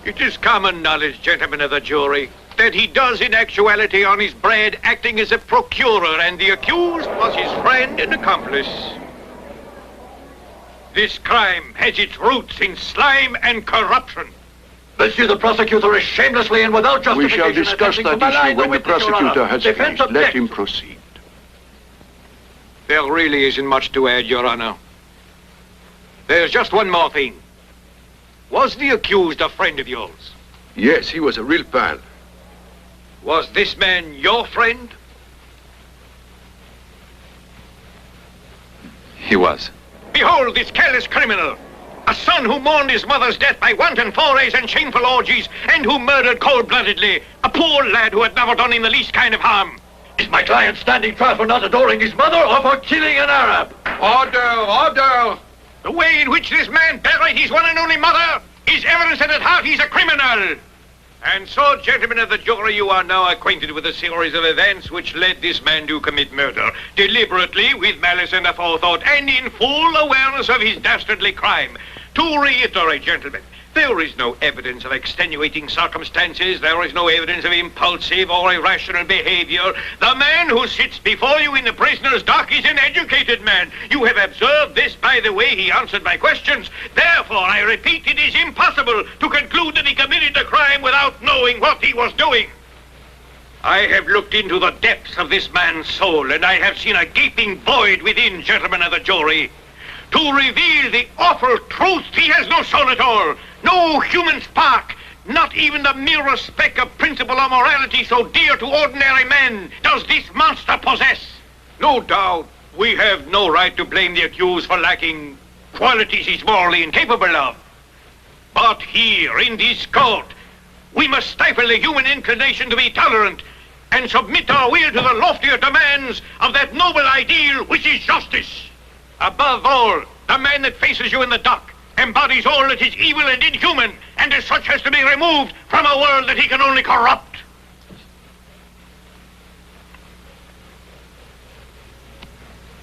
It is common knowledge, gentlemen of the jury, that he does in actuality earn his bread acting as a procurer, and the accused was his friend and accomplice. This crime has its roots in slime and corruption. Monsieur the prosecutor is shamelessly and without We justification shall discuss that issue when the prosecutor has Defense finished. Let objects. him proceed. There really isn't much to add, Your Honor. There's just one more thing. Was the accused a friend of yours? Yes, he was a real pal. Was this man your friend? He was. Behold this careless criminal. A son who mourned his mother's death by wanton forays and shameful orgies, and who murdered cold-bloodedly a poor lad who had never done him the least kind of harm. Is my client standing trial for not adoring his mother or for killing an Arab? Order! The way in which this man buried his one and only mother is evidence that at heart he's a criminal. And so, gentlemen of the jury, you are now acquainted with a series of events which led this man to commit murder, deliberately, with malice and aforethought, and in full awareness of his dastardly crime. To reiterate, gentlemen, there is no evidence of extenuating circumstances. There is no evidence of impulsive or irrational behavior. The man who sits before you in the prisoner's dock is an educated man. You have observed this by the way he answered my questions. Therefore, I repeat, it is impossible to conclude that he committed the crime without knowing what he was doing. I have looked into the depths of this man's soul, and I have seen a gaping void within, gentlemen of the jury. To reveal the awful truth, he has no soul at all, no human spark, not even the merest speck of principle or morality so dear to ordinary men does this monster possess. No doubt, we have no right to blame the accused for lacking qualities he's morally incapable of. But here, in this court, we must stifle the human inclination to be tolerant and submit our will to the loftier demands of that noble ideal which is justice. Above all, the man that faces you in the dock embodies all that is evil and inhuman, and as such has to be removed from a world that he can only corrupt.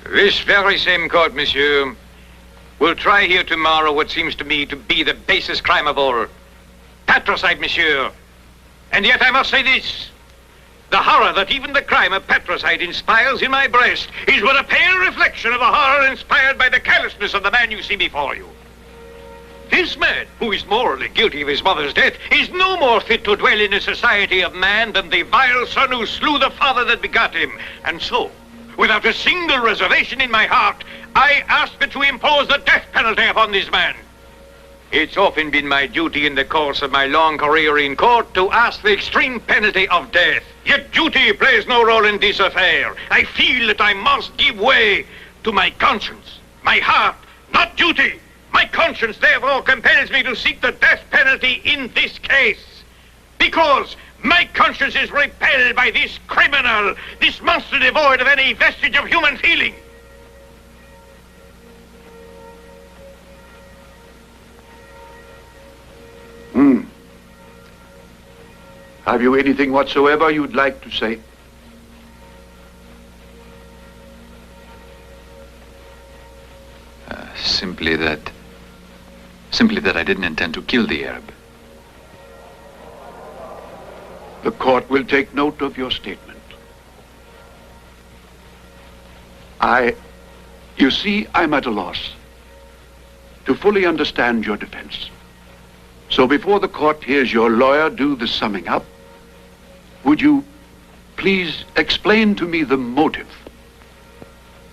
This very same court, monsieur, will try here tomorrow what seems to me to be the basest crime of all. Patricide, monsieur. And yet I must say this. The horror that even the crime of patricide inspires in my breast is but a pale reflection of the horror inspired by the callousness of the man you see before you. This man, who is morally guilty of his mother's death, is no more fit to dwell in the society of man than the vile son who slew the father that begot him. And so, without a single reservation in my heart, I ask that you impose the death penalty upon this man. It's often been my duty in the course of my long career in court to ask the extreme penalty of death. Yet duty plays no role in this affair. I feel that I must give way to my conscience, my heart, not duty. My conscience therefore compels me to seek the death penalty in this case. Because my conscience is repelled by this criminal, this monster devoid of any vestige of human feeling. Have you anything whatsoever you'd like to say? Simply that I didn't intend to kill the Arab. The court will take note of your statement. You see, I'm at a loss to fully understand your defense. So before the court hears your lawyer do the summing up, would you please explain to me the motive,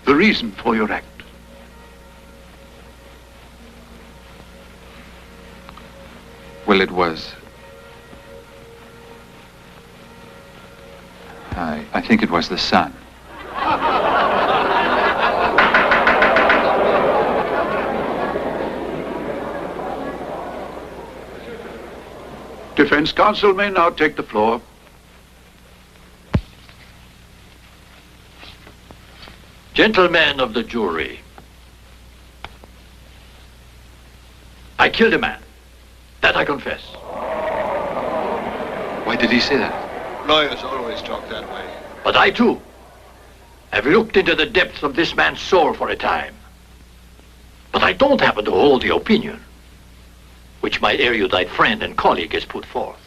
the reason for your act? Well, it was... I think it was the sun. Defense counsel may now take the floor. Gentlemen of the jury, I killed a man. That I confess. Why did he say that? Lawyers always talk that way. But I, too, have looked into the depths of this man's soul for a time. But I don't happen to hold the opinion which my erudite friend and colleague has put forth.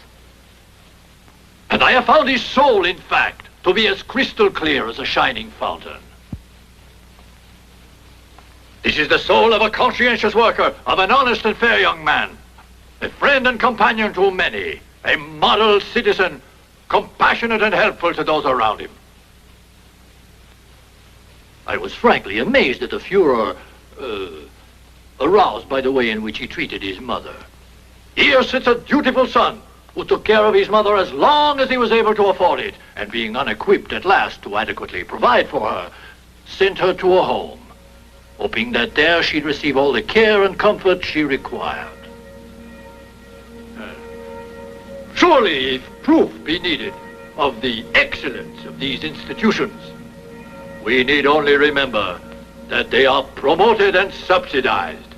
And I have found his soul, in fact, to be as crystal clear as a shining fountain. This is the soul of a conscientious worker, of an honest and fair young man, a friend and companion to many, a model citizen, compassionate and helpful to those around him. I was frankly amazed at the furor aroused by the way in which he treated his mother. Here sits a dutiful son who took care of his mother as long as he was able to afford it, and being unequipped at last to adequately provide for her, sent her to a home, hoping that there she'd receive all the care and comfort she required. Surely, if proof be needed of the excellence of these institutions, we need only remember that they are promoted and subsidized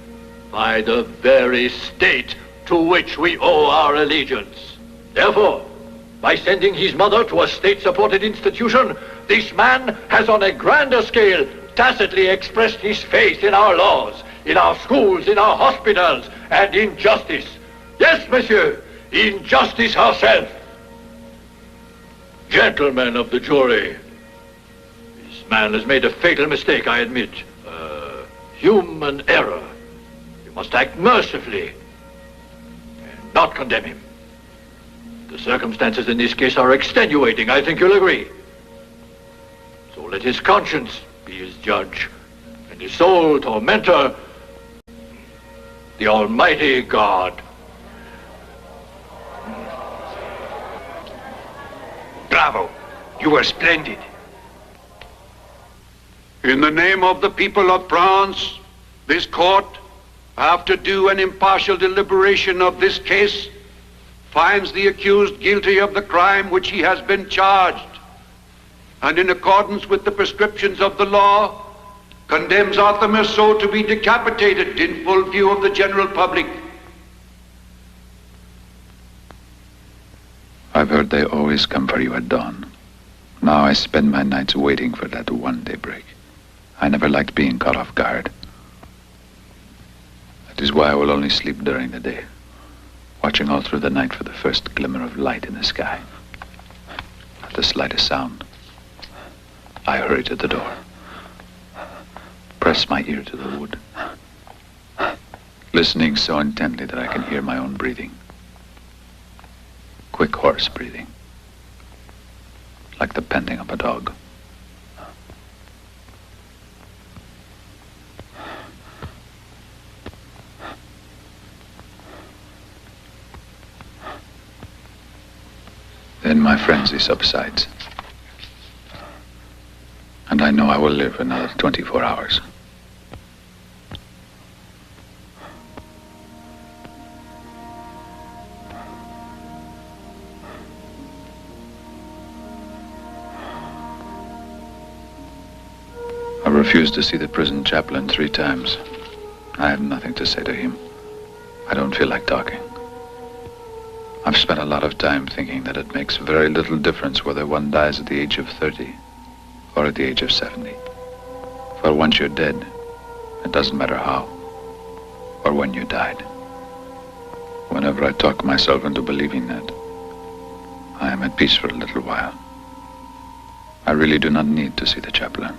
by the very state to which we owe our allegiance. Therefore, by sending his mother to a state-supported institution, this man has on a grander scale tacitly expressed his faith in our laws, in our schools, in our hospitals, and in justice. Yes, monsieur, in justice herself. Gentlemen of the jury, this man has made a fatal mistake, I admit. Human error. You must act mercifully and not condemn him. The circumstances in this case are extenuating, I think you'll agree. So let his conscience be his judge, and his sole tormentor, the Almighty God. Bravo. You were splendid. In the name of the people of France, this court, after due and impartial deliberation of this case, finds the accused guilty of the crime which he has been charged, and in accordance with the prescriptions of the law, condemns Arthur Merceau to be decapitated in full view of the general public. I've heard they always come for you at dawn. Now I spend my nights waiting for that one daybreak. I never liked being caught off guard. That is why I will only sleep during the day, watching all through the night for the first glimmer of light in the sky. At the slightest sound, I hurry to the door, press my ear to the wood, listening so intently that I can hear my own breathing. Quick hoarse breathing, like the panting of a dog. Then my frenzy subsides, and I know I will live another 24 hours. I've refused to see the prison chaplain 3 times. I have nothing to say to him. I don't feel like talking. I've spent a lot of time thinking that it makes very little difference whether one dies at the age of 30 or at the age of 70. For once you're dead, it doesn't matter how or when you died. Whenever I talk myself into believing that, I am at peace for a little while. I really do not need to see the chaplain.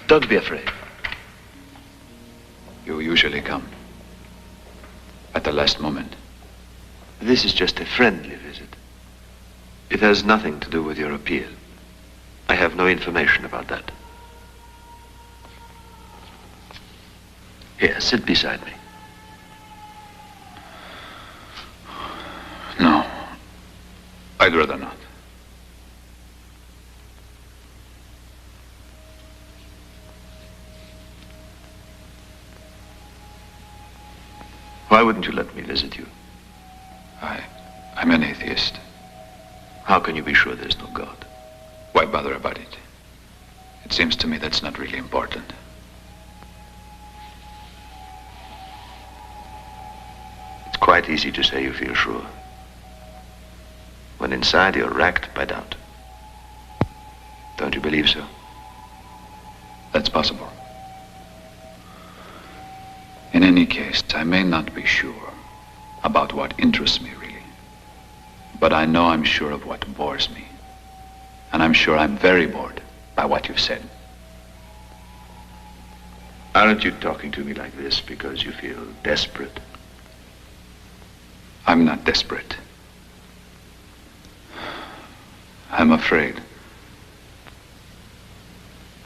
Don't be afraid. You usually come. At the last moment. This is just a friendly visit. It has nothing to do with your appeal. I have no information about that. Here, sit beside me. No. I'd rather not. Why wouldn't you let me visit you? I'm an atheist. How can you be sure there's no God? Why bother about it? It seems to me that's not really important. It's quite easy to say you feel sure, when inside you're racked by doubt. Don't you believe so? That's possible. In any case, I may not be sure about what interests me, really. But I know I'm sure of what bores me. And I'm sure I'm very bored by what you've said. Aren't you talking to me like this because you feel desperate? I'm not desperate. I'm afraid.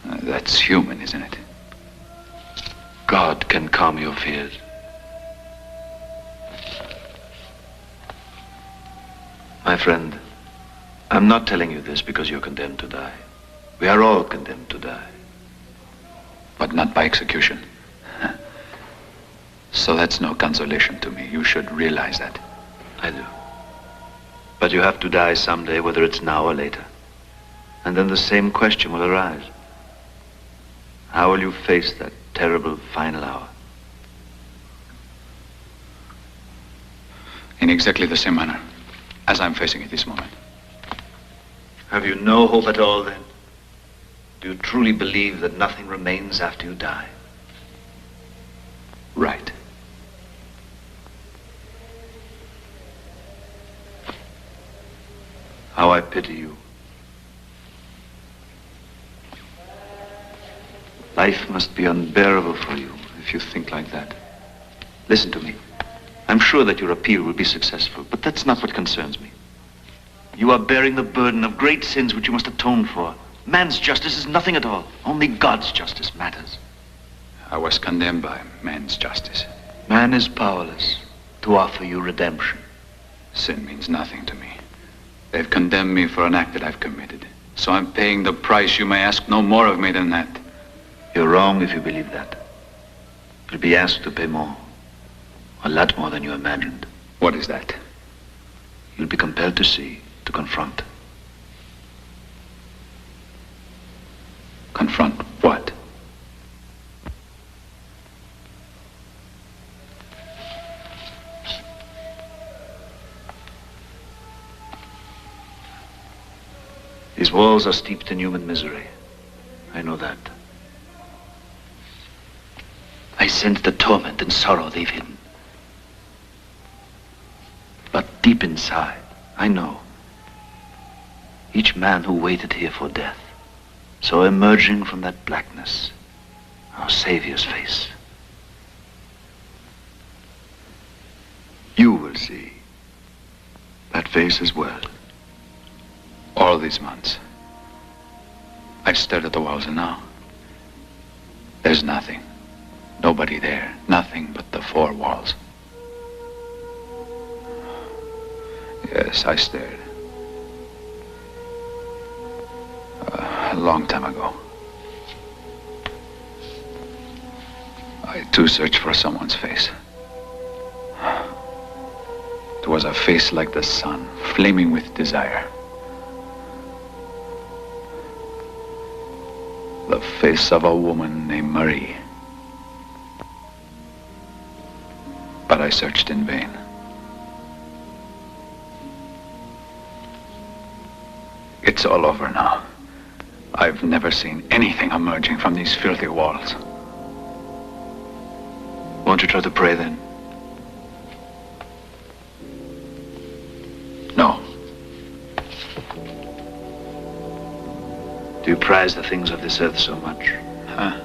That's human, isn't it? God can calm your fears. My friend, I'm not telling you this because you're condemned to die. We are all condemned to die. But not by execution. So that's no consolation to me. You should realize that. I do. But you have to die someday, whether it's now or later. And then the same question will arise. How will you face that terrible final hour? In exactly the same manner as I'm facing it this moment. Have you no hope at all, then? Do you truly believe that nothing remains after you die? Right. How I pity you. Life must be unbearable for you if you think like that. Listen to me. I'm sure that your appeal will be successful, but that's not what concerns me. You are bearing the burden of great sins which you must atone for. Man's justice is nothing at all. Only God's justice matters. I was condemned by man's justice. Man is powerless to offer you redemption. Sin means nothing to me. They've condemned me for an act that I've committed. So I'm paying the price. You may ask no more of me than that. You're wrong if you believe that. You'll be asked to pay more. A lot more than you imagined. What is that? You'll be compelled to see, to confront. Confront what? These walls are steeped in human misery. I know that. I sense the torment and sorrow they've hidden. But deep inside, I know. Each man who waited here for death saw emerging from that blackness our Savior's face. You will see that face as well. All these months, I've stared at the walls, and now there's nothing. Nobody there. Nothing but the 4 walls. Yes, I stared. A long time ago. I too searched for someone's face. was a face like the sun, flaming with desire. The face of a woman named Marie. But I searched in vain. It's all over now. I've never seen anything emerging from these filthy walls. Won't you try to pray then? No. Do you prize the things of this earth so much? Huh?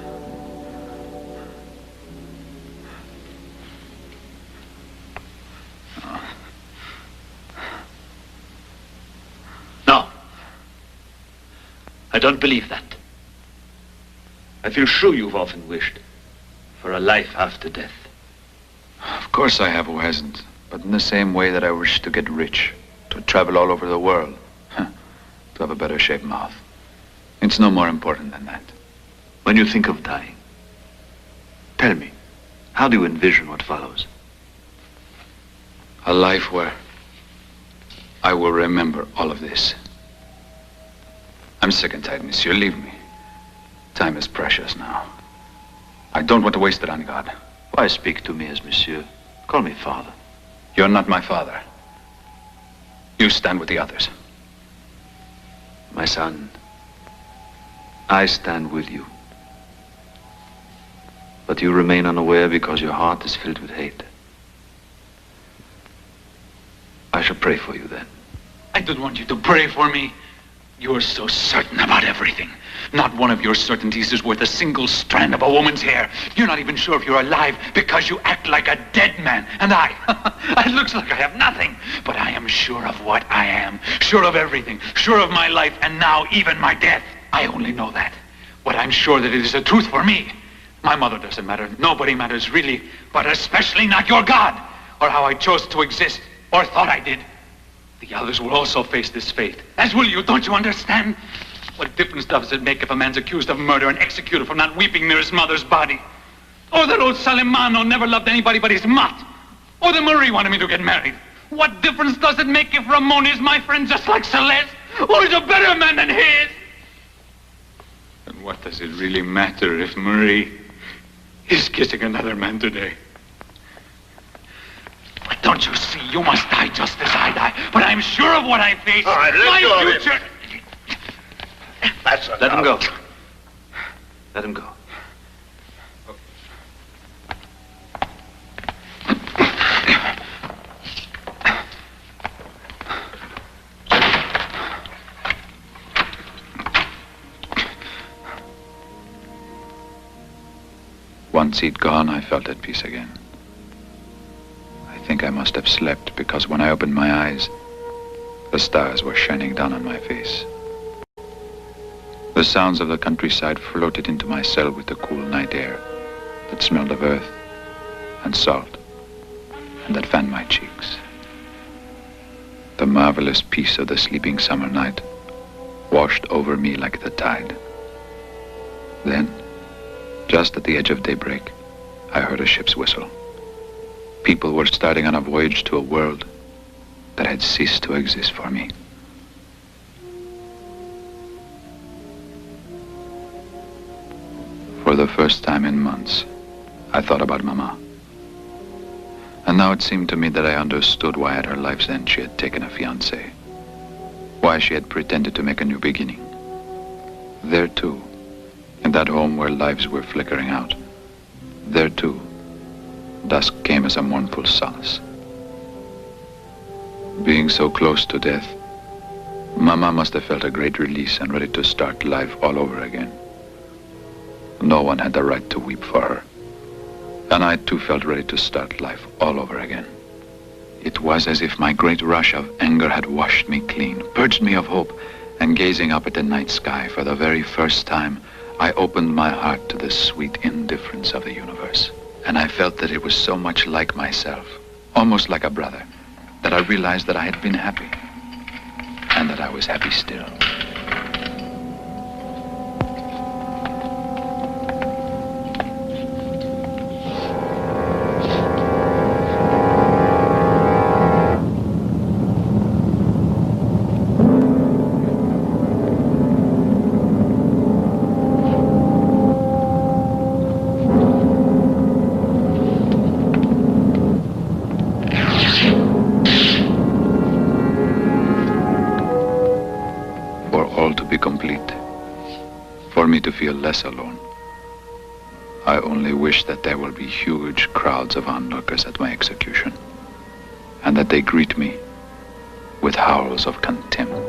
No. I don't believe that. I feel sure you've often wished for a life after death. Of course I have, who hasn't. But in the same way that I wish to get rich, to travel all over the world, to have a better shaped mouth. It's no more important than that. When you think of dying, tell me, how do you envision what follows? A life where I will remember all of this. I'm sick and tired, monsieur. Leave me. Time is precious now. I don't want to waste it on God. Why speak to me as monsieur? Call me father. You're not my father. You stand with the others. My son, I stand with you. But you remain unaware because your heart is filled with hate. I shall pray for you then. I don't want you to pray for me. You're so certain about everything. Not one of your certainties is worth a single strand of a woman's hair. You're not even sure if you're alive because you act like a dead man. And it looks like I have nothing. But I am sure of what I am. Sure of everything. Sure of my life and now even my death. I only know that. But I'm sure that it is the truth for me. My mother doesn't matter. Nobody matters really. But especially not your God. Or how I chose to exist. Or thought I did. The others will also face this fate. As will you, don't you understand? What difference does it make if a man's accused of murder and executed for not weeping near his mother's body? Or that old Salimano never loved anybody but his mutt? Or that Marie wanted me to get married? What difference does it make if Ramon is my friend just like Celeste? Or is a better man than his? And what does it really matter if Marie is kissing another man today? But don't you see, you must die just as I die. But I'm sure of what I face. All right, let go my of future. him. That's enough. Let him go. Let him go. Once he'd gone, I felt at peace again. I think I must have slept because when I opened my eyes, the stars were shining down on my face. The sounds of the countryside floated into my cell with the cool night air that smelled of earth and salt and that fanned my cheeks. The marvelous peace of the sleeping summer night washed over me like the tide. Then, just at the edge of daybreak, I heard a ship's whistle. People were starting on a voyage to a world that had ceased to exist for me. For the first time in months, I thought about Mama. And now it seemed to me that I understood why at her life's end she had taken a fiancé. Why she had pretended to make a new beginning. There too, in that home where lives were flickering out, there too, dusk came as a mournful solace. Being so close to death, Mama must have felt a great release and ready to start life all over again. No one had the right to weep for her. And I too felt ready to start life all over again. It was as if my great rush of anger had washed me clean, purged me of hope, and gazing up at the night sky for the very first time, I opened my heart to the sweet indifference of the universe. And I felt that it was so much like myself, almost like a brother, that I realized that I had been happy, and that I was happy still. feel less alone. I only wish that there will be huge crowds of onlookers at my execution, and that they greet me with howls of contempt.